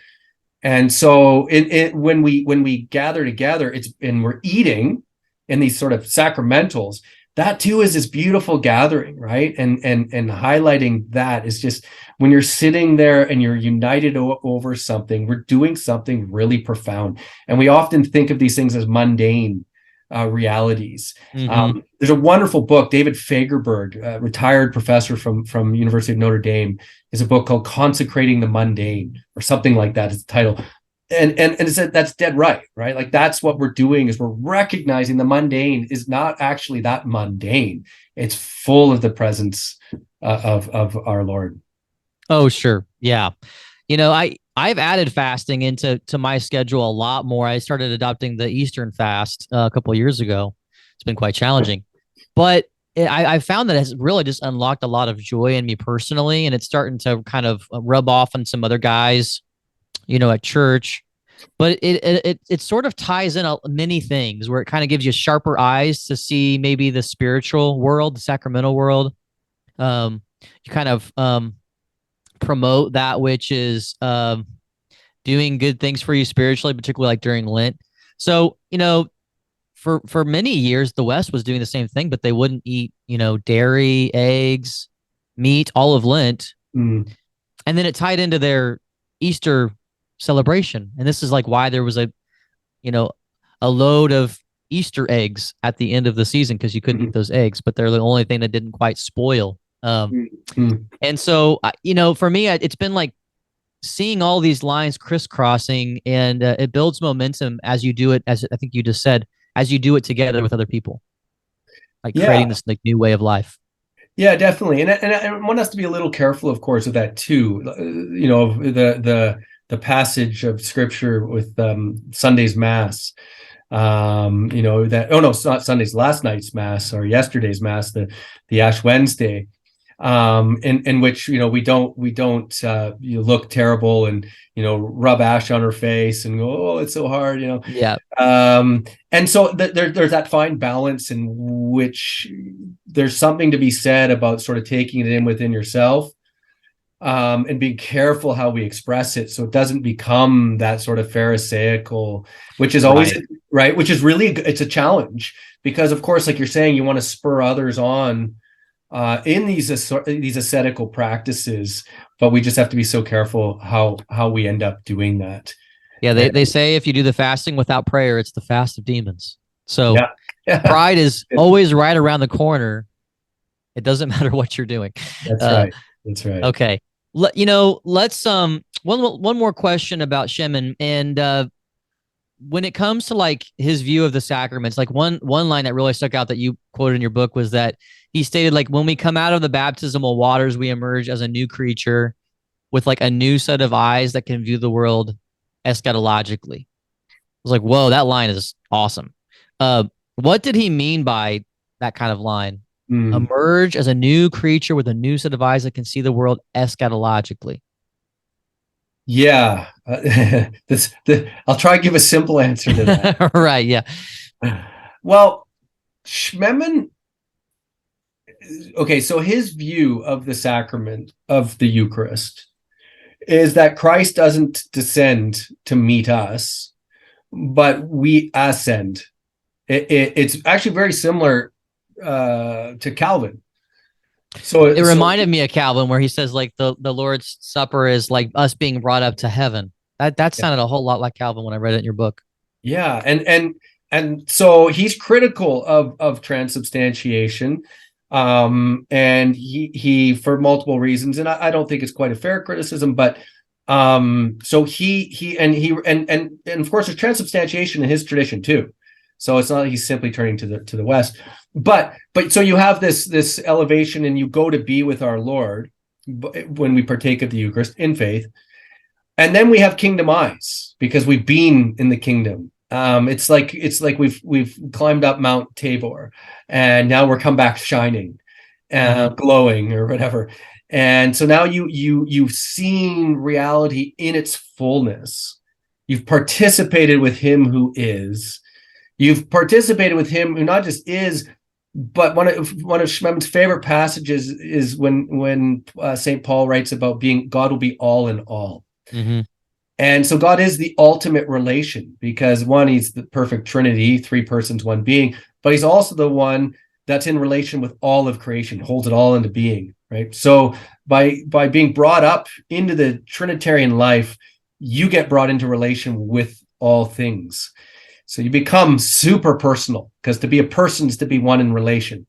And so when we gather together, and we're eating in these sort of sacramentals, that too is this beautiful gathering, right? And highlighting that is just, when you're sitting there and you're united over something, we're doing something really profound. And we often think of these things as mundane realities. Mm-hmm. There's a wonderful book, David Fagerberg, retired professor from University of Notre Dame, is a book called Consecrating the Mundane, or something like that is the title. And it's, that's dead right? Like, that's what we're doing, is we're recognizing the mundane is not actually that mundane. It's full of the presence of our Lord. Oh, sure. Yeah. I've added fasting into my schedule a lot more. I started adopting the Eastern fast a couple of years ago. It's been quite challenging, but I found that it's really just unlocked a lot of joy in me personally, and it's starting to kind of rub off on some other guys, at church. But it sort of ties in many things, where it kind of gives you sharper eyes to see maybe the spiritual world, the sacramental world. You kind of promote that which is doing good things for you spiritually, particularly like during Lent. So, for many years, the West was doing the same thing, but they wouldn't eat, dairy, eggs, meat, all of Lent. Mm. And then it tied into their Easter celebration. And this is like why there was a load of Easter eggs at the end of the season, because you couldn't eat those eggs, but they're the only thing that didn't quite spoil. And so, for me, it's been like seeing all these lines crisscrossing, and it builds momentum as you do it, as I think you just said, as you do it together with other people, like creating this like new way of life. Yeah, definitely. And I want us to be a little careful, of course, with that too. The passage of scripture with Sunday's Mass. It's not Sunday's, last night's Mass, or yesterday's Mass, the Ash Wednesday, in which we don't look terrible and rub ash on her face and go, oh, it's so hard, Yeah. And so there's that fine balance in which there's something to be said about sort of taking it in within yourself, and being careful how we express it, so it doesn't become that sort of Pharisaical, which is always right, which is really, it's a challenge, because of course, like you're saying, you want to spur others on in these ascetical practices, but we just have to be so careful how we end up doing that. Yeah, they say if you do the fasting without prayer, it's the fast of demons. So pride is always right around the corner. It doesn't matter what you're doing. That's right. That's right. Okay. Let's one more question about Schmemann, and when it comes to like his view of the sacraments, like one line that really stuck out that you quoted in your book was that he stated, like, when we come out of the baptismal waters, we emerge as a new creature with like a new set of eyes that can view the world eschatologically. I was like, whoa, that line is awesome. What did he mean by that kind of line? Emerge as a new creature with a new set of eyes that can see the world eschatologically. Yeah. I'll try to give a simple answer to that. Right. Yeah. Well, Schmemann, okay, so his view of the sacrament of the Eucharist is that Christ doesn't descend to meet us, but we ascend. It's actually very similar to Calvin. So it reminded me of Calvin, where he says like the Lord's Supper is like us being brought up to heaven. That sounded a whole lot like Calvin when I read it in your book. Yeah, and so he's critical of transubstantiation, and he for multiple reasons, and I don't think it's quite a fair criticism, but so he of course there's transubstantiation in his tradition too. So it's not like he's simply turning to the West, but so you have this elevation, and you go to be with our Lord when we partake of the Eucharist in faith, and then we have kingdom eyes because we've been in the kingdom, It's like we've climbed up Mount Tabor, and now we're come back shining, glowing or whatever. And so now you've seen reality in its fullness. You've participated with him who is. You've participated with him who not just is, but one of Schmemann's favorite passages is when St. Paul writes about being God will be all in all. Mm-hmm. And so God is the ultimate relation, because one, he's the perfect Trinity, three persons, one being, but he's also the one that's in relation with all of creation, holds it all into being, right? So by being brought up into the Trinitarian life, you get brought into relation with all things. So you become super personal, because to be a person is to be one in relation.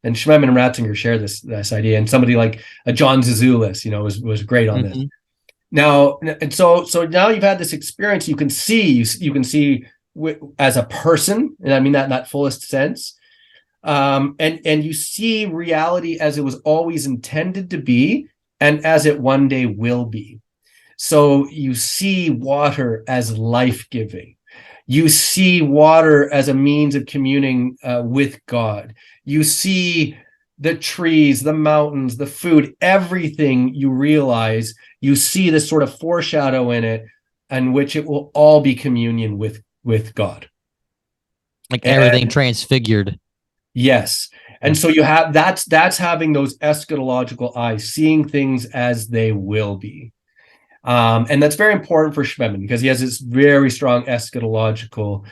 And Schmemann and Ratzinger share this idea, and somebody like John Zizulis, was great on this. Now, and so now you've had this experience. You can see as a person, and I mean that in that fullest sense, and you see reality as it was always intended to be, and as it one day will be. So you see water as life-giving. You see water as a means of communing with God. You see the trees, the mountains, the food, everything you realize, you see this sort of foreshadow in it, in which it will all be communion with God. Like everything transfigured. Yes. And so you have, that's having those eschatological eyes, seeing things as they will be. And that's very important for Schmemann, because he has this very strong eschatological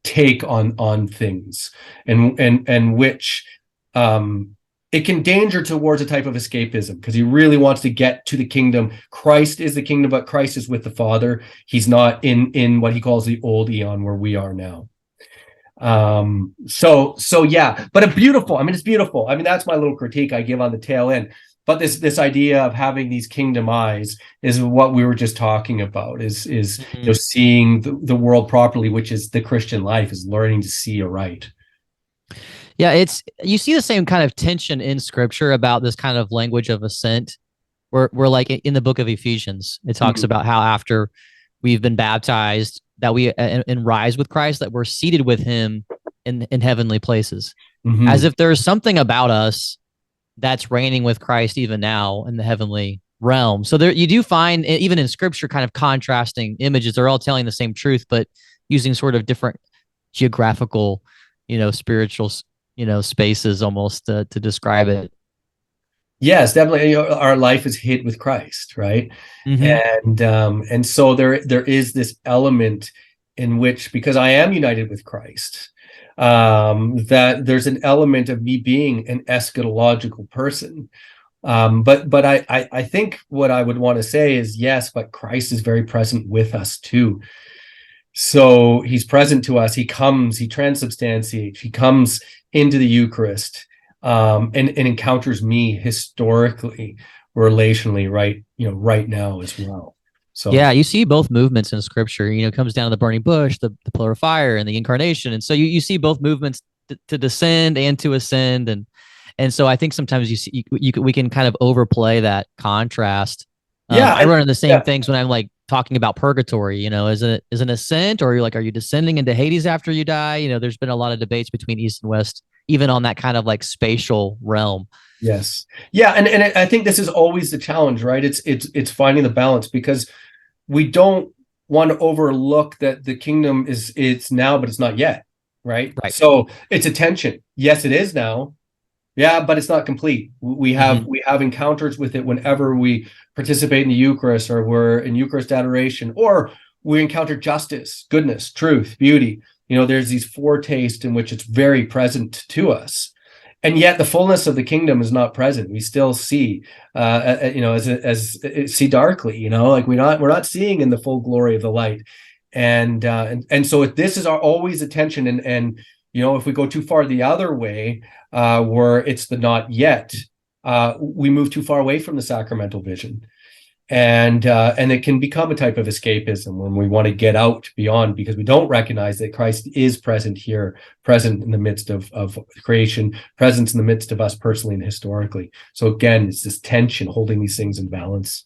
take on things, and which it can danger towards a type of escapism, because he really wants to get to the kingdom. Christ is the kingdom, but Christ is with the Father. He's not in what he calls the old eon where we are now. So yeah, but it's beautiful. I mean, that's my little critique I give on the tail end. But this idea of having these kingdom eyes is what we were just talking about, is seeing the world properly, which is the Christian life, is learning to see aright. Yeah, you see the same kind of tension in Scripture about this kind of language of ascent. We're like in the book of Ephesians, it talks about how after we've been baptized, that we and rise with Christ, that we're seated with him in heavenly places, as if there's something about us that's reigning with Christ even now in the heavenly realm. So there, you do find, even in Scripture, kind of contrasting images. They're all telling the same truth, but using sort of different geographical, spiritual, spaces almost to describe it. Yes, definitely. Our life is hid with Christ, right? And so there is this element in which, because I am united with Christ, that there's an element of me being an eschatological person. But I think what I would want to say is, yes, but Christ is very present with us too. So he's present to us. He comes, he transubstantiates, he comes into the Eucharist, and encounters me historically, relationally, right now as well. So yeah, you see both movements in Scripture. It comes down to the burning bush, the pillar of fire, and the incarnation. And so you see both movements to descend and to ascend. And so I think sometimes we can kind of overplay that contrast. I run into the same things when I'm like talking about purgatory. Is an ascent, or are you descending into Hades after you die? There's been a lot of debates between East and West, even on that kind of like spatial realm. Yes. Yeah. And I think this is always the challenge, right? It's finding the balance, because we don't want to overlook that the kingdom it's now, but it's not yet. Right. So it's a tension. Yes, it is now. Yeah, but it's not complete. We have encounters with it whenever we participate in the Eucharist, or we're in Eucharist adoration, or we encounter justice, goodness, truth, beauty. There's these foretastes in which it's very present to us, and yet the fullness of the kingdom is not present. We still see, as see darkly. Like we're not seeing in the full glory of the light, and so this is always a tension, and if we go too far the other way, where it's the not yet, we move too far away from the sacramental vision. And it can become a type of escapism when we want to get out beyond, because we don't recognize that Christ is present here, present in the midst of creation, present in the midst of us personally and historically. So again, it's this tension, holding these things in balance.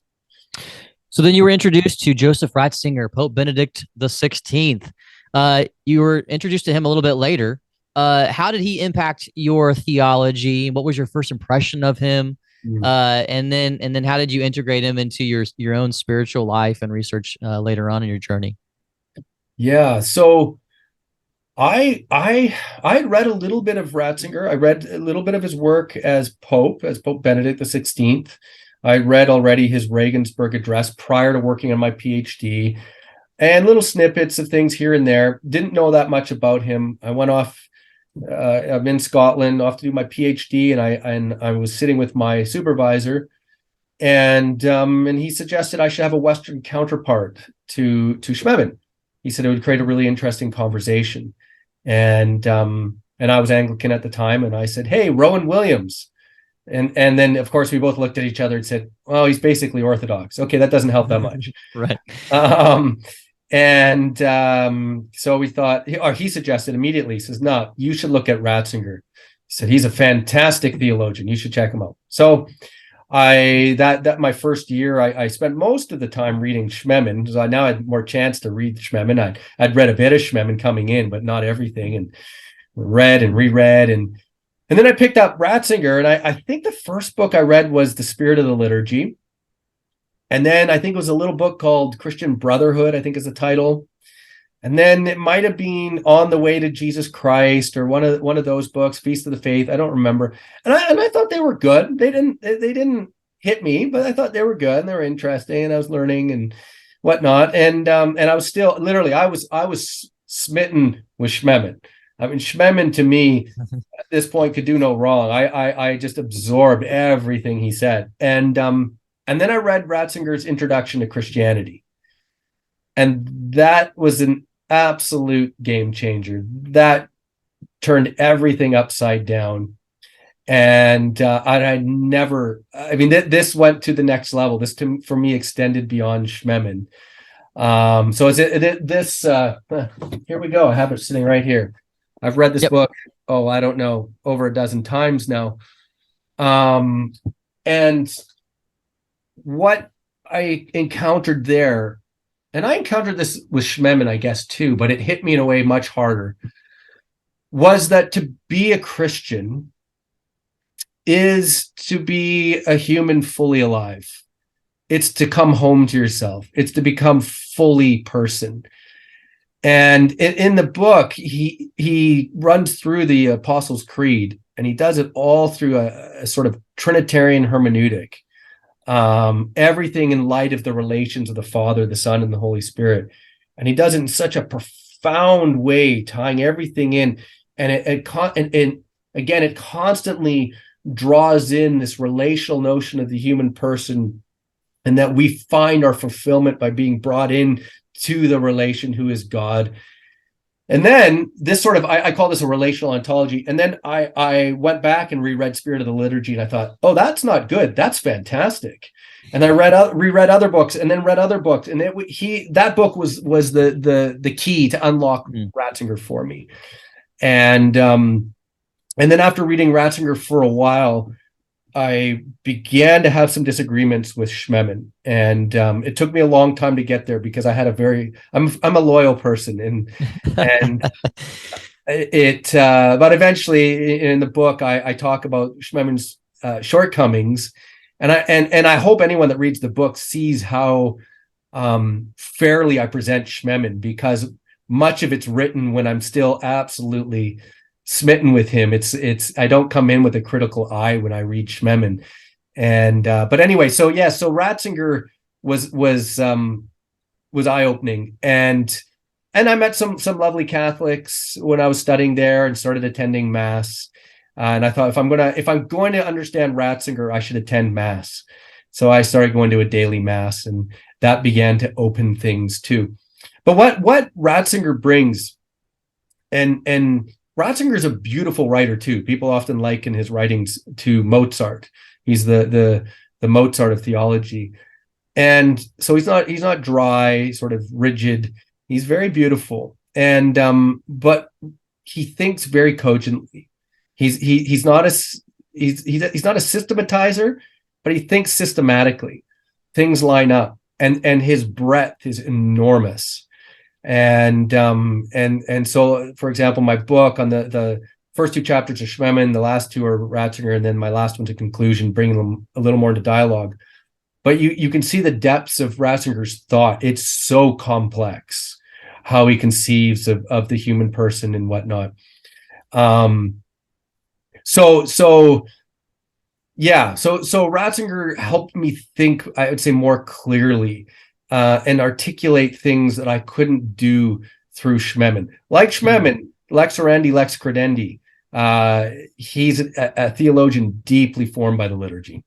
So then you were introduced to Joseph Ratzinger, Pope Benedict the 16th. You were introduced to him a little bit later. How did he impact your theology? What was your first impression of him? And then how did you integrate him into your own spiritual life and research later on in your journey? Yeah, so I read a little bit of Ratzinger. I read a little bit of his work as Pope Benedict the 16th. I read already his Regensburg address prior to working on my PhD, and little snippets of things here and there. Didn't know that much about him. I went off. I'm in Scotland, off to do my PhD, and I was sitting with my supervisor, and he suggested I should have a Western counterpart to Schmemann. He said it would create a really interesting conversation, and I was Anglican at the time, and I said, "Hey, Rowan Williams." And then, of course, we both looked at each other and said, "Well, he's basically Orthodox." Okay, that doesn't help that much. Right. So we thought, or he suggested immediately, he says, "No, you should look at Ratzinger." He said, "He's a fantastic theologian. You should check him out." So that my first year, I spent most of the time reading Schmemann, because I now had more chance to read Schmemann. I'd read a bit of Schmemann coming in, but not everything, and read and reread. And then I picked up Ratzinger, and I think the first book I read was The Spirit of the Liturgy. And then I think it was a little book called Christian Brotherhood, I think is the title. And then it might have been On the Way to Jesus Christ, or one of those books, Feast of the Faith. I don't remember. And I thought they were good. They didn't hit me, but I thought they were good and they were interesting, and I was learning and whatnot. And I was still literally I was smitten with Schmemann. I mean, Schmemann to me at this point could do no wrong. I just absorbed everything he said. And then I read Ratzinger's Introduction to Christianity. And that was an absolute game changer. That turned everything upside down. And this went to the next level. This, for me, extended beyond Schmemann. Here we go. I have it sitting right here. I've read this book, I don't know, over a dozen times now. And what I encountered there, and I encountered this with Schmemann, I guess, too, but it hit me in a way much harder, was that to be a Christian is to be a human fully alive. It's to come home to yourself. It's to become fully person. And in the book, he runs through the Apostles' Creed, and he does it all through a sort of Trinitarian hermeneutic. Everything in light of the relations of the Father, the Son, and the Holy Spirit. And he does it in such a profound way, tying everything in. And it constantly draws in this relational notion of the human person, and that we find our fulfillment by being brought in to the relation who is God. And then this sort of, I call this a relational ontology. And then I went back and reread Spirit of the Liturgy, and I thought, oh, that's not good. That's fantastic. And I reread other books, and then read other books. And that book was the key to unlock Ratzinger for me. And then after reading Ratzinger for a while, I began to have some disagreements with Schmemann, and it took me a long time to get there, because I had I'm a loyal person, and but eventually in the book I talk about Schmemann's shortcomings, and I hope anyone that reads the book sees how fairly I present Schmemann, because much of it's written when I'm still absolutely smitten with him. I don't come in with a critical eye when I read Schmemann. And but anyway, so Ratzinger was eye-opening, and I met some lovely Catholics when I was studying there and started attending Mass. And I thought, if I'm going to understand Ratzinger, I should attend Mass. So I started going to a daily Mass, and that began to open things too. But what Ratzinger brings, and Ratzinger is a beautiful writer too. People often liken his writings to Mozart. He's the Mozart of theology. And so he's not dry, sort of rigid. He's very beautiful. And but he thinks very cogently. He's not a systematizer, but he thinks systematically. Things line up. and his breadth is enormous. And so, for example, my book on the first two chapters are Schmemann, the last two are Ratzinger, and then my last one's a conclusion, bringing them a little more into dialogue. But you can see the depths of Ratzinger's thought. It's so complex how he conceives of the human person and whatnot. So Ratzinger helped me think, I would say, more clearly and articulate things that I couldn't do through Schmemann. Like Schmemann, lex orandi, lex credendi. He's a theologian deeply formed by the liturgy.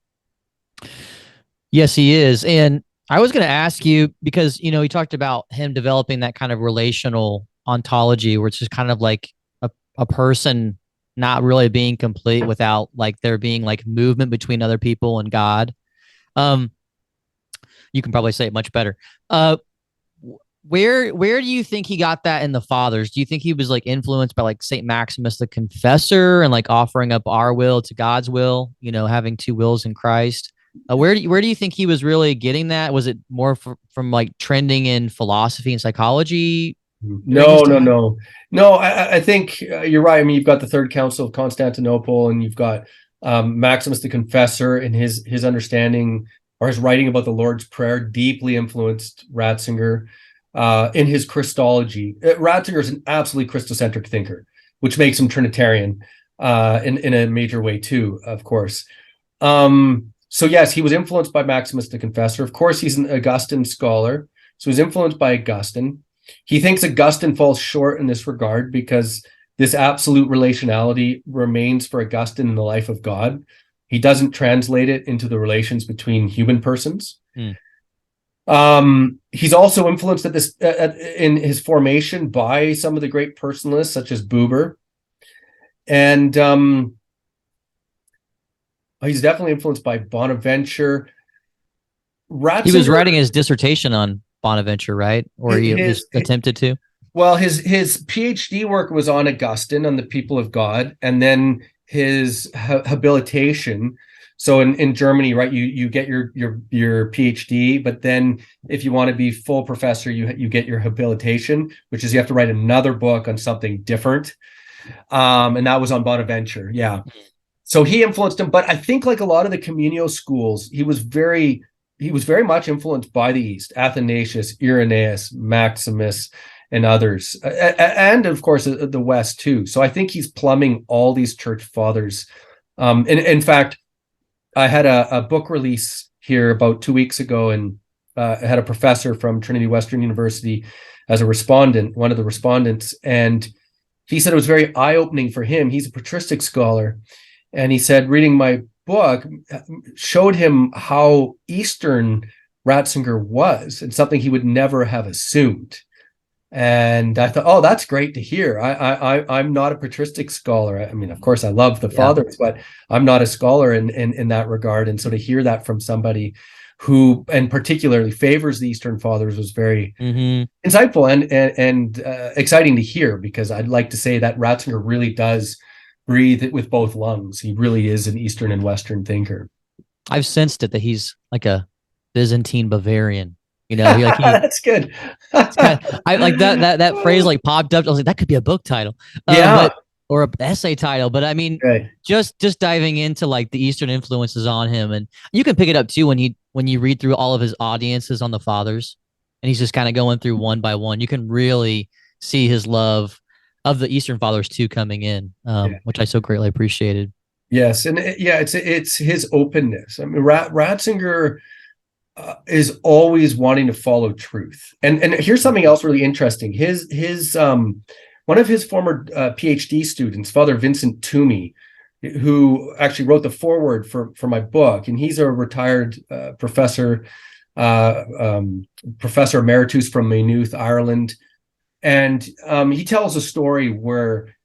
Yes, he is. And I was going to ask you, because, you know, he talked about him developing that kind of relational ontology, which is kind of like a person not really being complete without like there being like movement between other people and God. You can probably say it much better. Where do you think he got that in the fathers? Do you think he was like influenced by like Saint Maximus the Confessor and like offering up our will to God's will, you know, having two wills in Christ? Where do you think he was really getting that? Was it more from like trending in philosophy and psychology? No. I think you're right. I mean, you've got the Third Council of Constantinople, and you've got Maximus the Confessor, and his understanding or his writing about the Lord's Prayer deeply influenced Ratzinger in his Christology. Ratzinger is an absolutely Christocentric thinker, which makes him Trinitarian in a major way too, of course. So yes, he was influenced by Maximus the Confessor. Of course, he's an Augustine scholar, so he's influenced by Augustine. He thinks Augustine falls short in this regard because this absolute relationality remains for Augustine in the life of God. He doesn't translate it into the relations between human persons. He's also influenced in his formation by some of the great personalists, such as Buber. And he's definitely influenced by Bonaventure. Ratzinger, he was writing his dissertation on Bonaventure, right? Or he attempted to? Well, his Ph.D. work was on Augustine, on the people of God, and then his habilitation. So in Germany, right, you get your Ph.D., but then if you want to be full professor, you get your habilitation, which is you have to write another book on something different. And that was on Bonaventure. Yeah. So he influenced him, but I think like a lot of the communio schools, he was very much influenced by the East: Athanasius, Irenaeus, Maximus, and others, and of course the West too. So I think he's plumbing all these church fathers. In fact, I had a book release here about 2 weeks ago, and I had a professor from Trinity Western University as a respondent, one of the respondents, and he said it was very eye-opening for him. He's a patristic scholar, and he said reading my book showed him how Eastern Ratzinger was, and something he would never have assumed. And I thought, oh, that's great to hear. I'm not a patristic scholar. I mean, of course, I love the fathers, but I'm not a scholar in that regard. And so to hear that from somebody who, and particularly favors the Eastern Fathers, was very insightful and exciting to hear, because I'd like to say that Ratzinger really does breathe it with both lungs. He really is an Eastern and Western thinker. I've sensed it that he's like a Byzantine Bavarian. You know, that's good. I like that phrase like popped up. I was like, that could be a book title, or an essay title. But I mean, just diving into like the Eastern influences on him, and you can pick it up too when you read through all of his audiences on the fathers, and he's just kind of going through one by one. You can really see his love of the Eastern fathers too coming in, which I so greatly appreciated. Yes, and it's his openness. I mean, Ratzinger is always wanting to follow truth. And here's something else really interesting. His one of his former PhD students, Father Vincent Toomey, who actually wrote the foreword for my book, and he's a retired professor emeritus from Maynooth, Ireland. And he tells a story where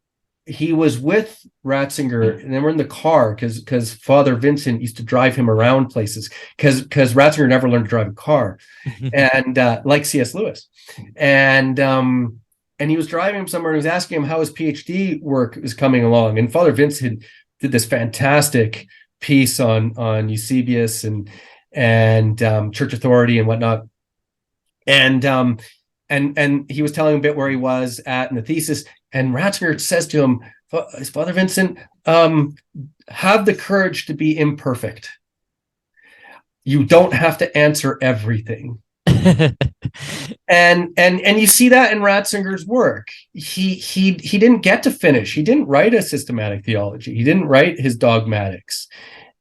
he was with Ratzinger, and they were in the car because Father Vincent used to drive him around places because Ratzinger never learned to drive a car, and like C.S. Lewis, and he was driving him somewhere and was asking him how his PhD work is coming along, and Father Vincent did this fantastic piece on Eusebius and church authority and whatnot, And and he was telling a bit where he was at in the thesis, and Ratzinger says to him, Father Vincent, have the courage to be imperfect. You don't have to answer everything. and you see that in Ratzinger's work. He didn't get to finish. He didn't write a systematic theology. He didn't write his dogmatics.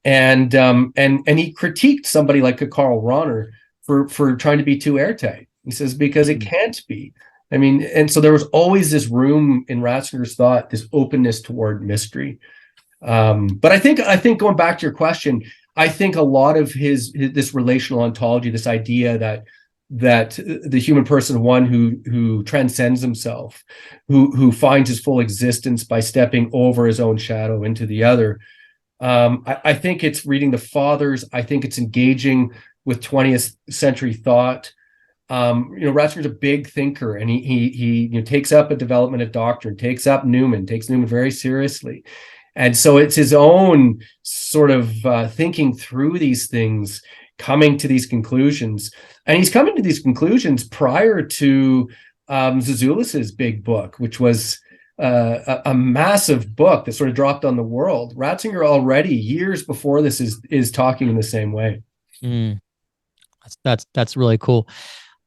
And he critiqued somebody like a Karl Rahner for trying to be too airtight. He says, because it can't be. I mean, and so there was always this room in Ratzinger's thought, this openness toward mystery. But I think going back to your question, I think a lot of his this relational ontology, this idea that the human person, one who transcends himself, who finds his full existence by stepping over his own shadow into the other. I think it's reading the Fathers. I think it's engaging with 20th century thought. Ratzinger's a big thinker, and he takes up a development of doctrine, takes Newman very seriously. And so it's his own sort of thinking through these things, coming to these conclusions. And he's coming to these conclusions prior to Zizioulas's big book, which was a massive book that sort of dropped on the world. Ratzinger already, years before this, is talking in the same way. That's really cool.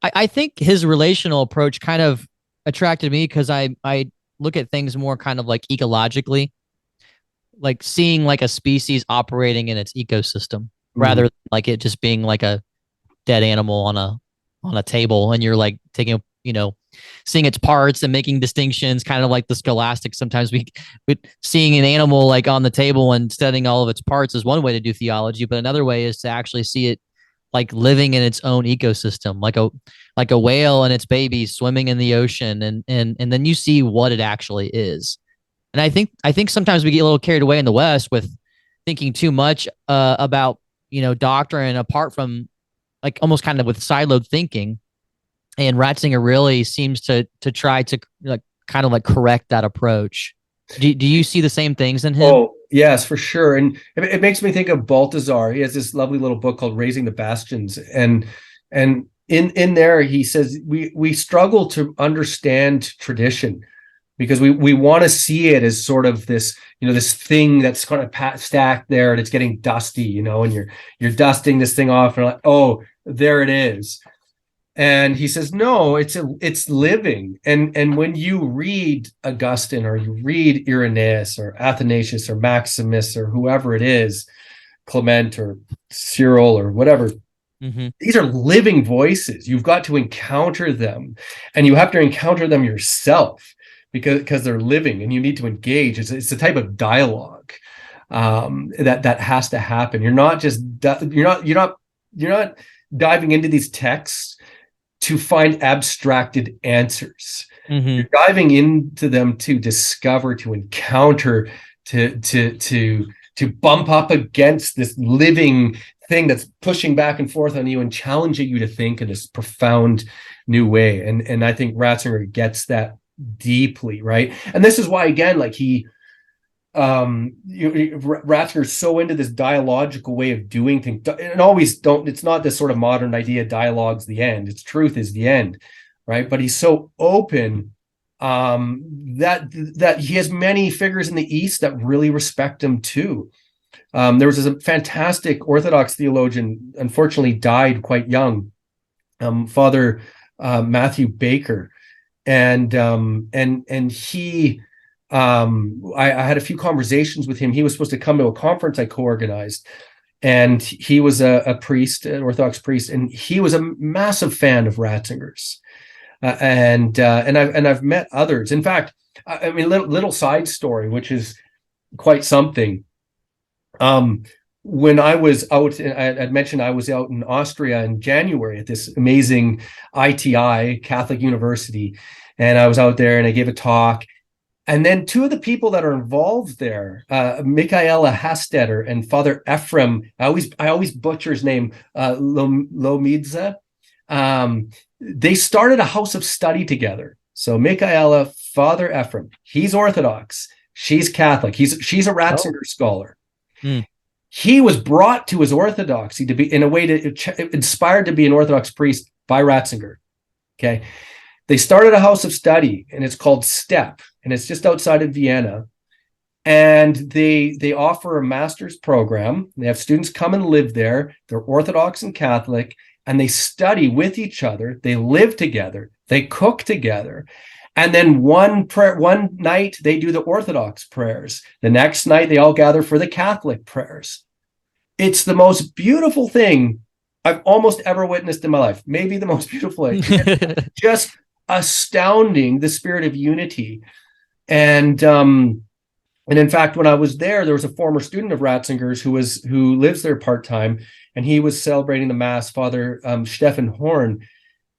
I think his relational approach kind of attracted me because I look at things more kind of like ecologically, like seeing like a species operating in its ecosystem rather than like it just being like a dead animal on a table, and you're like taking, seeing its parts and making distinctions, kind of like the scholastics. Sometimes we seeing an animal like on the table and studying all of its parts is one way to do theology, but another way is to actually see it like living in its own ecosystem, like a whale and its babies swimming in the ocean, and then you see what it actually is. And I think sometimes we get a little carried away in the West with thinking too much about doctrine apart from like almost kind of with siloed thinking. And Ratzinger really seems to try to like kind of like correct that approach. Do you see the same things in him? Oh, yes, for sure. And it makes me think of Balthazar. He has this lovely little book called Raising the Bastions. And in there, he says, we struggle to understand tradition because we want to see it as sort of this, this thing that's kind of stacked there and it's getting dusty, and you're dusting this thing off and like, oh, there it is. And he says, no, it's living. And when you read Augustine or you read Irenaeus or Athanasius or Maximus or whoever it is, Clement or Cyril or whatever, these are living voices. You've got to encounter them, and you have to encounter them yourself because they're living, and you need to engage. It's a type of dialogue that has to happen. You're not diving into these texts to find abstracted answers. You're diving into them to discover, to encounter, to bump up against this living thing that's pushing back and forth on you and challenging you to think in this profound new way. And I think Ratzinger gets that deeply, right? And this is why, again, like Ratzinger's so into this dialogical way of doing things, and it's not this sort of modern idea dialogue's the end, it's truth is the end, right? But he's so open that he has many figures in the East that really respect him too. There was a fantastic Orthodox theologian, unfortunately died quite young, Father Matthew Baker, and he I had a few conversations with him. He was supposed to come to a conference I co-organized, and he was a priest, an Orthodox priest, and he was a massive fan of Ratzinger's. And I've met others. In fact, I mean, little side story, which is quite something. When I was out, I'd mentioned I was out in Austria in January at this amazing ITI, Catholic University, and I was out there and I gave a talk. And then two of the people that are involved there, Michaela Hastetter and Father Ephraim, I always butcher his name, Lomidze. They started a house of study together. So Michaela, Father Ephraim, he's Orthodox, she's Catholic. She's a Ratzinger scholar. He was brought to his orthodoxy to be, in a way, inspired to be an Orthodox priest by Ratzinger. Okay. They started a house of study, and it's called STEP, and it's just outside of Vienna. And they offer a master's program. They have students come and live there. They're Orthodox and Catholic, and they study with each other. They live together. They cook together. And then one night they do the Orthodox prayers. The next night they all gather for the Catholic prayers. It's the most beautiful thing I've almost ever witnessed in my life. Maybe the most beautiful thing. Just astounding, the spirit of unity. And in fact, when I was there was a former student of Ratzinger's who lives there part-time, and he was celebrating the Mass, Father Stefan Horn.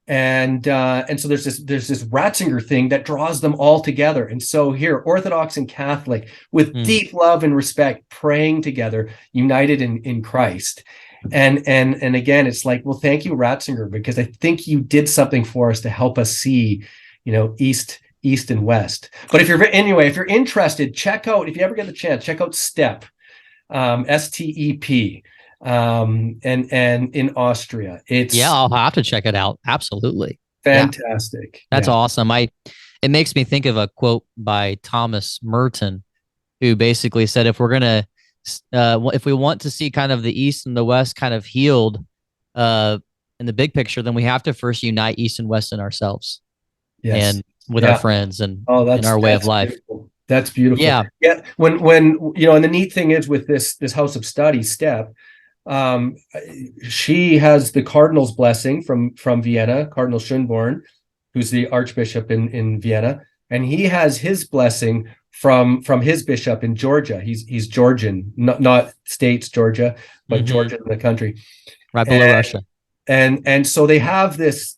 And so there's this Ratzinger thing that draws them all together. And so here, Orthodox and Catholic, with deep love and respect, praying together, united in Christ. And again, it's like, well, thank you, Ratzinger, because I think you did something for us to help us see, East and West. But if you're interested, check out, if you ever get the chance, check out STEP, STEP. And in Austria. I'll have to check it out. Absolutely. Fantastic. Yeah. That's awesome. It makes me think of a quote by Thomas Merton, who basically said, if we want to see kind of the East and the West kind of healed in the big picture, then we have to first unite East and West in ourselves. Yes. And with our friends and in our way of life. Beautiful. That's beautiful. Yeah. Yeah. When and the neat thing is with this house of study, STEP, she has the cardinal's blessing from Vienna, Cardinal Schönborn, who's the archbishop in Vienna, and he has his blessing from his bishop in Georgia. He's Georgian, not states Georgia, but Georgia in the country, right below Russia. And so they have this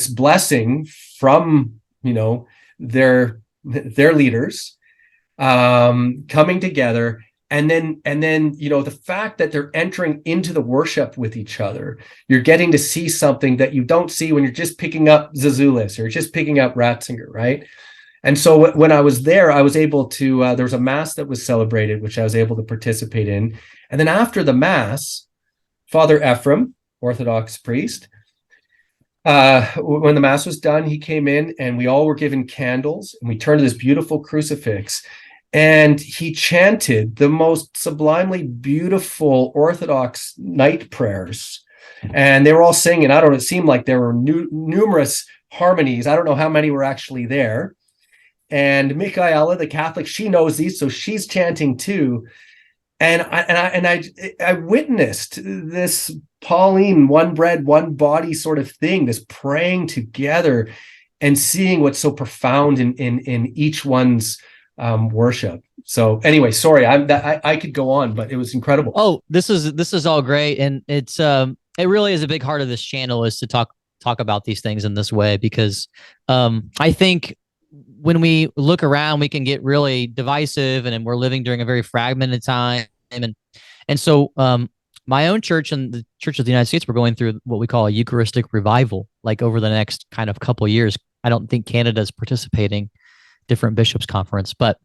blessing from their leaders coming together. And then, the fact that they're entering into the worship with each other, you're getting to see something that you don't see when you're just picking up Zazulis or just picking up Ratzinger, right? And so when I was there, I was able to, there was a Mass that was celebrated, which I was able to participate in. And then after the Mass, Father Ephraim, Orthodox priest, when the Mass was done, he came in and we all were given candles, and we turned to this beautiful crucifix. And he chanted the most sublimely beautiful Orthodox night prayers. And they were all singing. It seemed like there were numerous harmonies. I don't know how many were actually there. And Michaela, the Catholic, she knows these, so she's chanting too. And I witnessed this Pauline, one bread, one body sort of thing, this praying together and seeing what's so profound in each one's worship. So anyway, sorry, I could go on, but it was incredible. Oh, this is all great, and it's it really is a big part of this channel is to talk about these things in this way, because I think when we look around, we can get really divisive, and we're living during a very fragmented time, and so my own church and the Church of the United States, we're going through what we call a Eucharistic revival, like over the next kind of couple of years. I don't think Canada's participating. Different bishops conference, but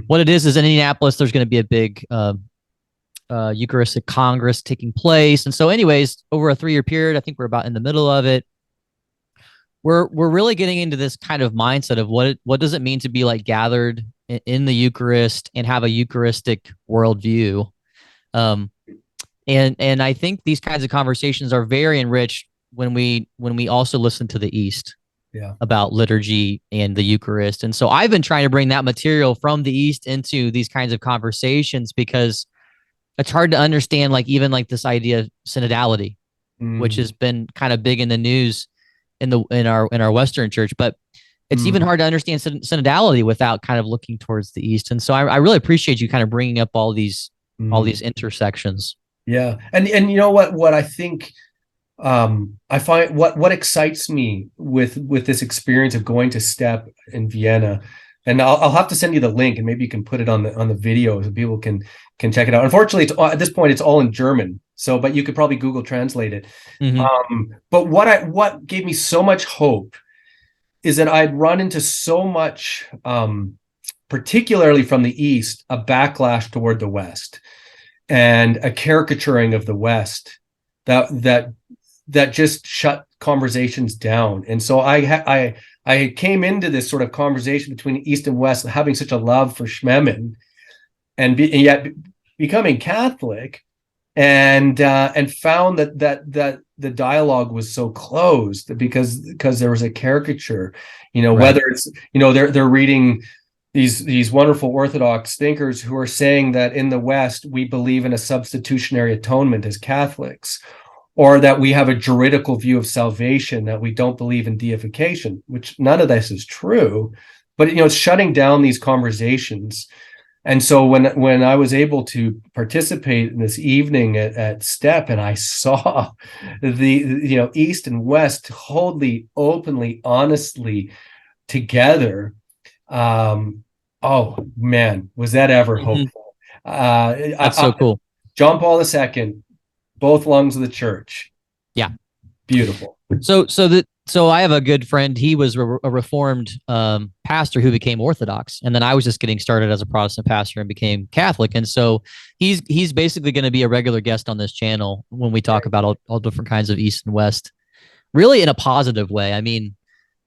what it is in Indianapolis, there's going to be a big Eucharistic Congress taking place. And so anyways, over a 3-year period, I think we're about in the middle of it. We're really getting into this kind of mindset of what does it mean to be like gathered in the Eucharist and have a Eucharistic worldview. And I think these kinds of conversations are very enriched when we also listen to the East. Yeah. About liturgy and the Eucharist. And so I've been trying to bring that material from the East into these kinds of conversations, because it's hard to understand, like even like this idea of synodality, which has been kind of big in the news in our Western church, but it's even hard to understand synodality without kind of looking towards the East. And so I really appreciate you kind of bringing up all these intersections. Yeah. And you know what I think, I find what excites me with this experience of going to STEP in Vienna, and I'll have to send you the link, and maybe you can put it on the video so people can check it out. Unfortunately, at this point it's all in German, but you could probably Google translate it. But what gave me so much hope is that I'd run into so much, particularly from the East, a backlash toward the West and a caricaturing of the West that just shut conversations down. And so I came into this sort of conversation between East and West, having such a love for Schmemann, and yet becoming Catholic, and found that the dialogue was so closed because there was a caricature, right. Whether it's, they're reading these wonderful Orthodox thinkers who are saying that in the West we believe in a substitutionary atonement as Catholics, or that we have a juridical view of salvation, that we don't believe in deification, which none of this is true, but it's shutting down these conversations. And so when I was able to participate in this evening at STEP, and I saw the East and West wholly, openly, honestly together, oh man, was that ever hopeful. That's so cool. John Paul II, both lungs of the church. Yeah, beautiful. So I have a good friend. He was a Reformed pastor who became Orthodox, and then I was just getting started as a Protestant pastor and became Catholic. And so he's basically going to be a regular guest on this channel when we talk about all different kinds of East and West, really in a positive way. I mean,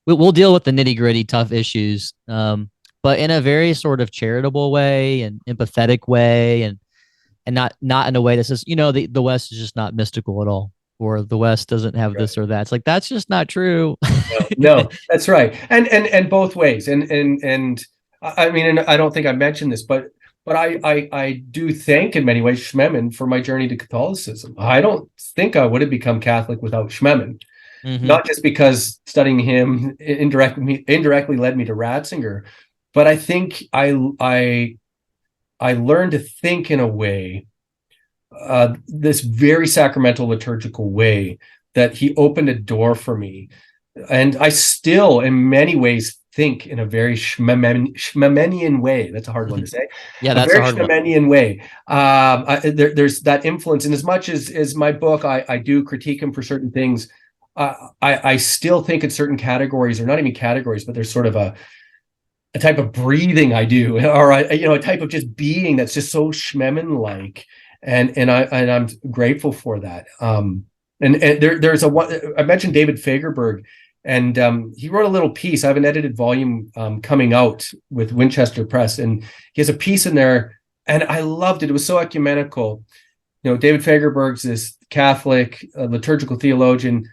we'll deal with the nitty gritty, tough issues, but in a very sort of charitable way and empathetic way, and not in a way that says, the West is just not mystical at all, or the West doesn't have this or that. It's like, that's just not true. No, that's right. And both ways. And I mean, and I don't think I mentioned this, but I do thank in many ways Schmemann for my journey to Catholicism. I don't think I would have become Catholic without Schmemann. Mm-hmm. Not just because studying him indirectly led me to Ratzinger, but I think I learned to think in a way, this very sacramental liturgical way, that he opened a door for me. And I still, in many ways, think in a very Schmemannian way. That's a hard one to say. Yeah, that's a very Schmemannian way. There's that influence. And as much as my book, I do critique him for certain things, I still think in certain categories, or not even categories, but there's sort of a type of breathing I do, or a type of just being that's just so Schmemann-like, and I'm grateful for that. And there's I mentioned David Fagerberg, and he wrote a little piece. I have an edited volume coming out with Winchester Press, and he has a piece in there, and I loved it. It was so ecumenical. David Fagerberg's this Catholic liturgical theologian,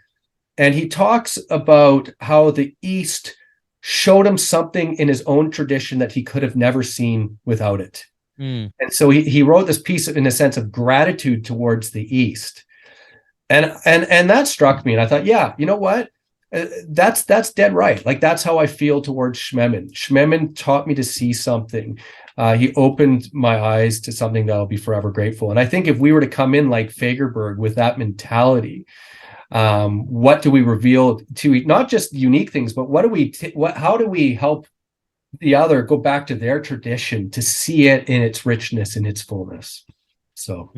and he talks about how the East showed him something in his own tradition that he could have never seen without it. And so he wrote this piece in a sense of gratitude towards the East. And that struck me. And I thought, yeah, you know what? That's dead right. Like, that's how I feel towards Schmemann. Schmemann taught me to see something. He opened my eyes to something that I'll be forever grateful. And I think if we were to come in like Fagerberg with that mentality, what do we reveal to not just unique things, but how do we help the other go back to their tradition to see it in its richness and its fullness? So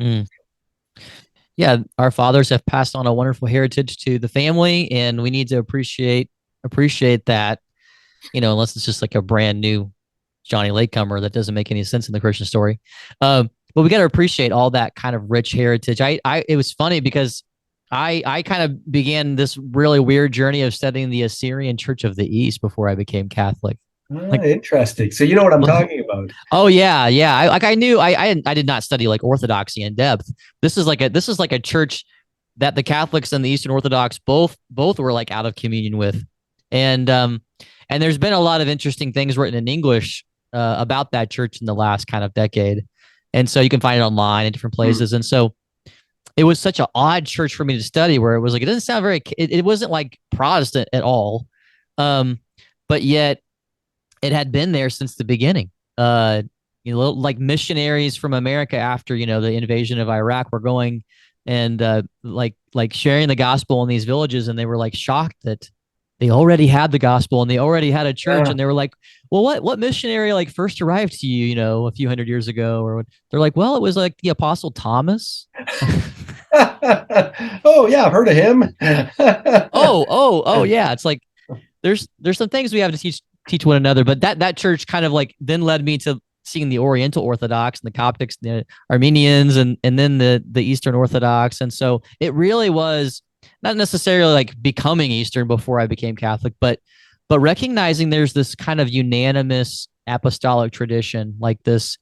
yeah, our fathers have passed on a wonderful heritage to the family, and we need to appreciate that, unless it's just like a brand new Johnny Latecomer that doesn't make any sense in the Christian story. But we got to appreciate all that kind of rich heritage. It was funny because I kind of began this really weird journey of studying the Assyrian Church of the East before I became Catholic. Interesting. So you know what I'm talking about. Oh yeah. I knew I did not study like Orthodoxy in depth. This is like a church that the Catholics and the Eastern Orthodox both were like out of communion with, and there's been a lot of interesting things written in English about that church in the last kind of decade, and so you can find it online in different places. And so it was such an odd church for me to study, where it was like, it doesn't sound very, it wasn't like Protestant at all, but yet it had been there since the beginning. Like missionaries from America after, the invasion of Iraq were going and like sharing the gospel in these villages, and they were like shocked that they already had the gospel and they already had a church. And they were like, well, what missionary like first arrived to you, a few hundred years ago? Or they're like, well, it was like the Apostle Thomas. Oh yeah, I've heard of him. oh yeah. It's like there's some things we have to teach one another, but that church kind of like then led me to seeing the Oriental Orthodox and the Coptics, the Armenians, and then the Eastern Orthodox. And so it really was not necessarily like becoming Eastern before I became Catholic, but recognizing there's this kind of unanimous apostolic tradition, like this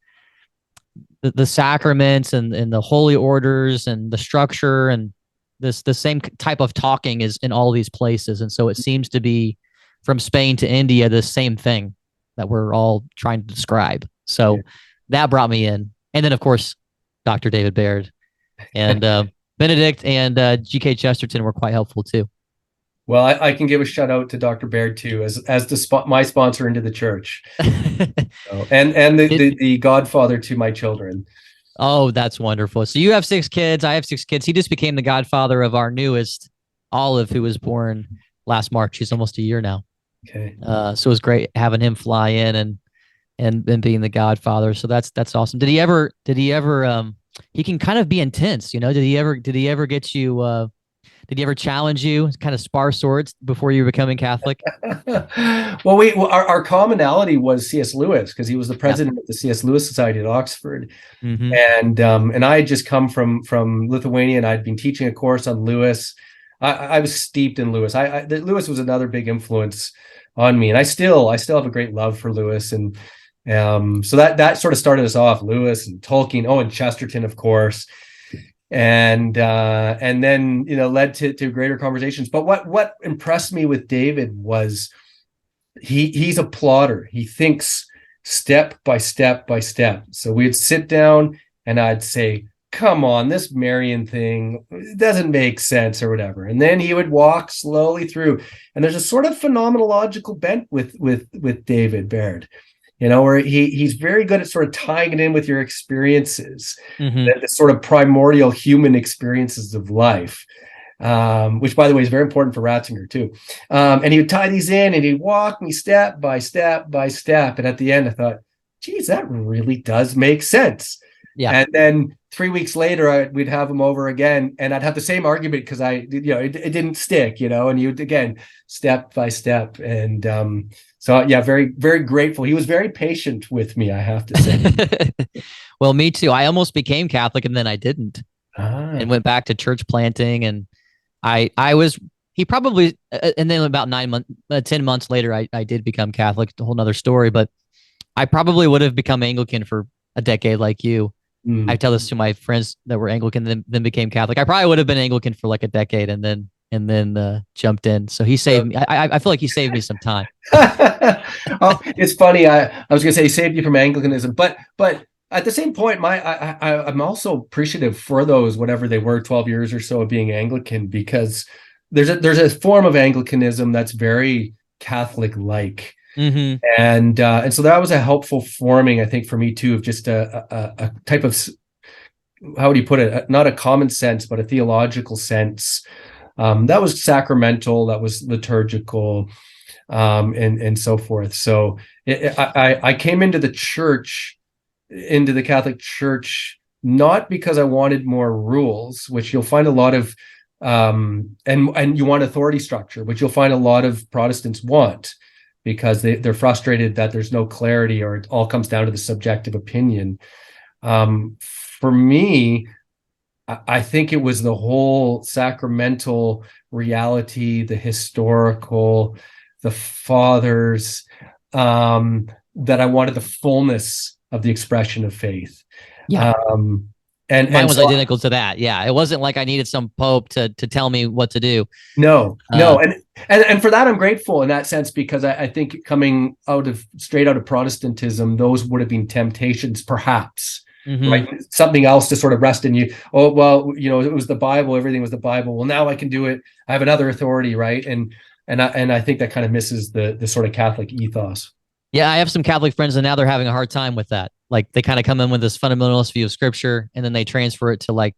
the sacraments and the holy orders and the structure and this the same type of talking is in all these places. And so it seems to be from Spain to India the same thing that we're all trying to describe. So that brought me in. And then of course Dr. David Baird and Benedict and G.K. Chesterton were quite helpful too. Well, I can give a shout out to Dr. Baird too, as my sponsor into the church, so, and the godfather to my children. Oh, that's wonderful. So you have 6 kids. I have 6 kids. He just became the godfather of our newest, Olive, who was born last March. She's almost a year now. Okay. So it was great having him fly in and being the godfather. So that's awesome. Did he ever he can kind of be intense, Did he ever get you did he ever challenge you, kind of spar swords before you were becoming Catholic? Well, our commonality was C.S. Lewis, because he was the president of the C.S. Lewis Society at Oxford. Mm-hmm. And I had just come from Lithuania, and I'd been teaching a course on Lewis. I was steeped in Lewis. Lewis was another big influence on me, and I still have a great love for Lewis. And so that sort of started us off, Lewis and Tolkien, and Chesterton, of course. And then led to greater conversations. But what impressed me with David was he's a plotter. He thinks step by step by step. So we'd sit down and I'd say, come on, this Marian thing doesn't make sense or whatever. And then he would walk slowly through. And there's a sort of phenomenological bent with David Baird, where he's very good at sort of tying it in with your experiences, the sort of primordial human experiences of life, which, by the way, is very important for Ratzinger too. And he would tie these in, and he'd walk me step by step by step. And at the end, I thought, geez, that really does make sense. Yeah. And then 3 weeks later, we'd have him over again, and I'd have the same argument because it didn't stick, and you'd again step by step. And so yeah, very, very grateful. He was very patient with me, I have to say. Well, me too. I almost became Catholic, and then I didn't, and went back to church planting. And he probably, and then about 10 months later, I did become Catholic. It's a whole nother story, but I probably would have become Anglican for a decade like you. I tell this to my friends that were Anglican, then became Catholic. I probably would have been Anglican for like a decade, and then jumped in. So he saved me. I feel like he saved me some time. It's funny. I was going to say he saved you from Anglicanism, but at the same point, I'm also appreciative for those, whatever they were, 12 years or so of being Anglican, because there's a form of Anglicanism that's very Catholic-like. Mm-hmm. And so that was a helpful forming, I think, for me too, of just a type of, how would you put it, not a common sense, but a theological sense that was sacramental, that was liturgical, and so forth. So I came into the church, into the Catholic Church, not because I wanted more rules, which you'll find a lot of, and you want authority structure, which you'll find a lot of Protestants want, because they're frustrated that there's no clarity, or it all comes down to the subjective opinion. For me, I think it was the whole sacramental reality, the historical, the fathers, that I wanted the fullness of the expression of faith. Yeah. And mine was identical to that. Yeah. It wasn't like I needed some pope to tell me what to do. No. And for that, I'm grateful in that sense, because I think coming straight out of Protestantism, those would have been temptations, perhaps, right? Something else to sort of rest in you. Oh, well, it was the Bible. Everything was the Bible. Well, now I can do it. I have another authority, right? And I think that kind of misses the sort of Catholic ethos. Yeah, I have some Catholic friends, and now they're having a hard time with that. Like, they kind of come in with this fundamentalist view of Scripture, and then they transfer it to like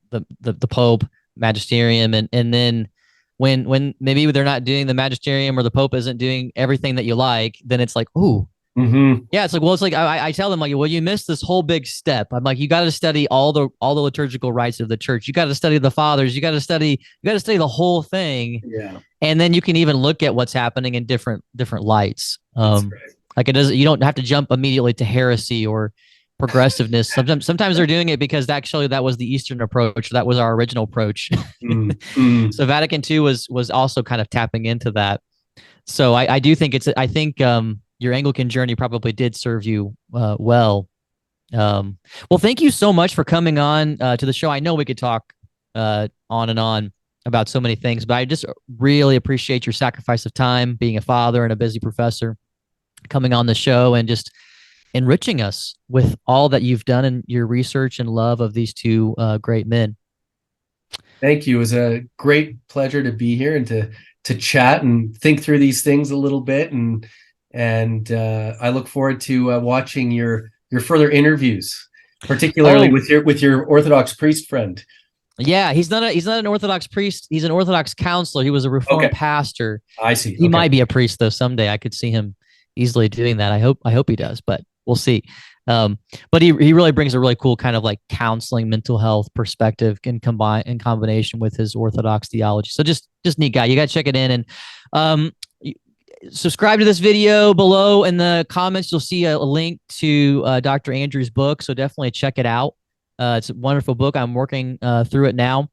the Pope, magisterium, and then when maybe they're not doing the magisterium, or the Pope isn't doing everything that you like, then it's like, ooh, yeah, it's like, well, it's like I tell them, like, well, you missed this whole big step. I'm like, you got to study all the liturgical rites of the church. You got to study the fathers. You got to study the whole thing. Yeah, and then you can even look at what's happening in different lights. Right. Like, you don't have to jump immediately to heresy or progressiveness. Sometimes they're doing it because actually that was the Eastern approach. That was our original approach. So Vatican II was also kind of tapping into that. So I do think I think your Anglican journey probably did serve you well. Well, thank you so much for coming on to the show. I know we could talk on and on about so many things, but I just really appreciate your sacrifice of time, being a father and a busy professor, coming on the show and just enriching us with all that you've done in your research and love of these two great men. Thank you. It was a great pleasure to be here and to chat and think through these things a little bit. And I look forward to watching your further interviews, particularly with your Orthodox priest friend. Yeah, he's not an Orthodox priest. He's an Orthodox counselor. He was a Reformed pastor. I see. He might be a priest though. Someday I could see him easily doing that. I hope he does, but we'll see. But he really brings a really cool kind of like counseling, mental health perspective in combination with his Orthodox theology. So just neat guy. You got to check it in and subscribe to this video. Below in the comments, you'll see a link to Dr. Andrew's book. So definitely check it out. It's a wonderful book. I'm working through it now.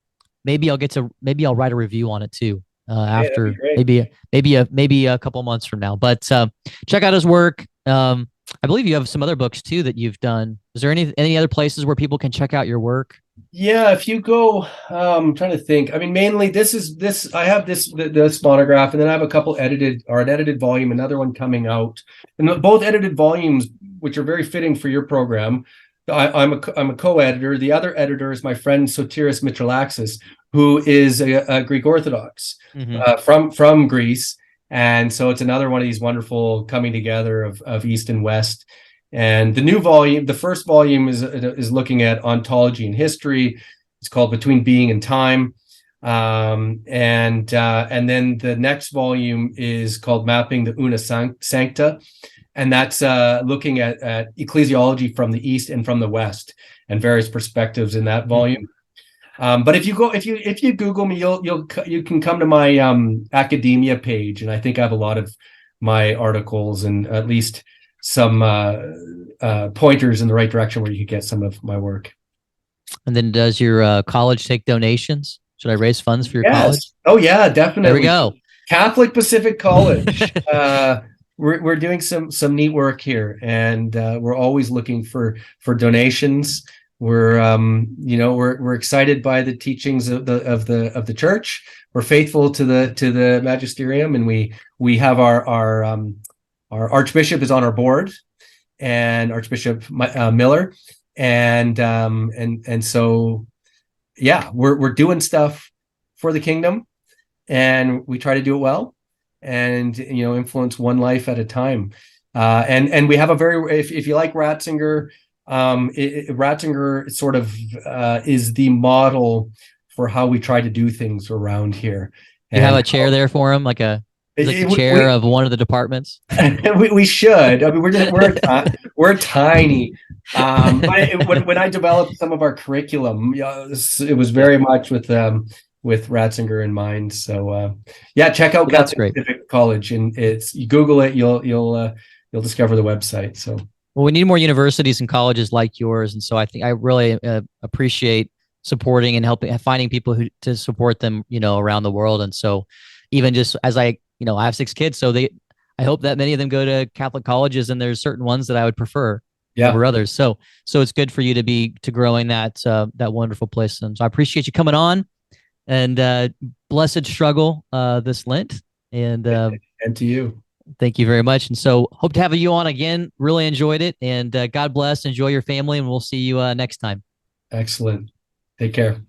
Maybe I'll write a review on it too after maybe a couple months from now. But check out his work. I believe you have some other books too that you've done. Is there any other places where people can check out your work? Yeah, if you go, I'm trying to think. I mean, mainly I have this monograph, and then I have a couple an edited volume, another one coming out, and both edited volumes, which are very fitting for your program. I'm a co-editor. The other editor is my friend Sotiris Mitralaxis, who is a Greek Orthodox from Greece. And so it's another one of these wonderful coming together of East and West. And the new volume, the first volume is looking at ontology and history. It's called Between Being and Time. And then the next volume is called Mapping the Una Sancta. And that's looking at ecclesiology from the East and from the West and various perspectives in that volume. But if you Google me, you can come to my academia page, and I think I have a lot of my articles and at least some pointers in the right direction where you could get some of my work. And then does your college take donations? Should I raise funds for your college? Oh yeah, definitely. There we go. Catholic Pacific College. We're doing some neat work here, and we're always looking for donations. We're excited by the teachings of the church. We're faithful to the magisterium, and we have our archbishop is on our board, and Archbishop Miller, and so yeah, we're doing stuff for the kingdom, and we try to do it well, and influence one life at a time. And we have a very, if you like Ratzinger. Ratzinger sort of is the model for how we try to do things around here. You have a chair there for him, like the chair of one of the departments. we should. I mean, we're tiny. When I developed some of our curriculum, it was very much with Ratzinger in mind. So check out Catholic Pacific College, and you Google it, you'll discover the website. So. Well, we need more universities and colleges like yours, and so I think I really appreciate supporting and helping, finding people to support them, around the world. And so, even just as I have 6 kids, so I hope that many of them go to Catholic colleges, and there's certain ones that I would prefer over others. So it's good for you to growing that wonderful place. And so I appreciate you coming on, and blessed struggle this Lent, and to you. Thank you very much. And so hope to have you on again. Really enjoyed it. And God bless. Enjoy your family. And we'll see you next time. Excellent. Take care.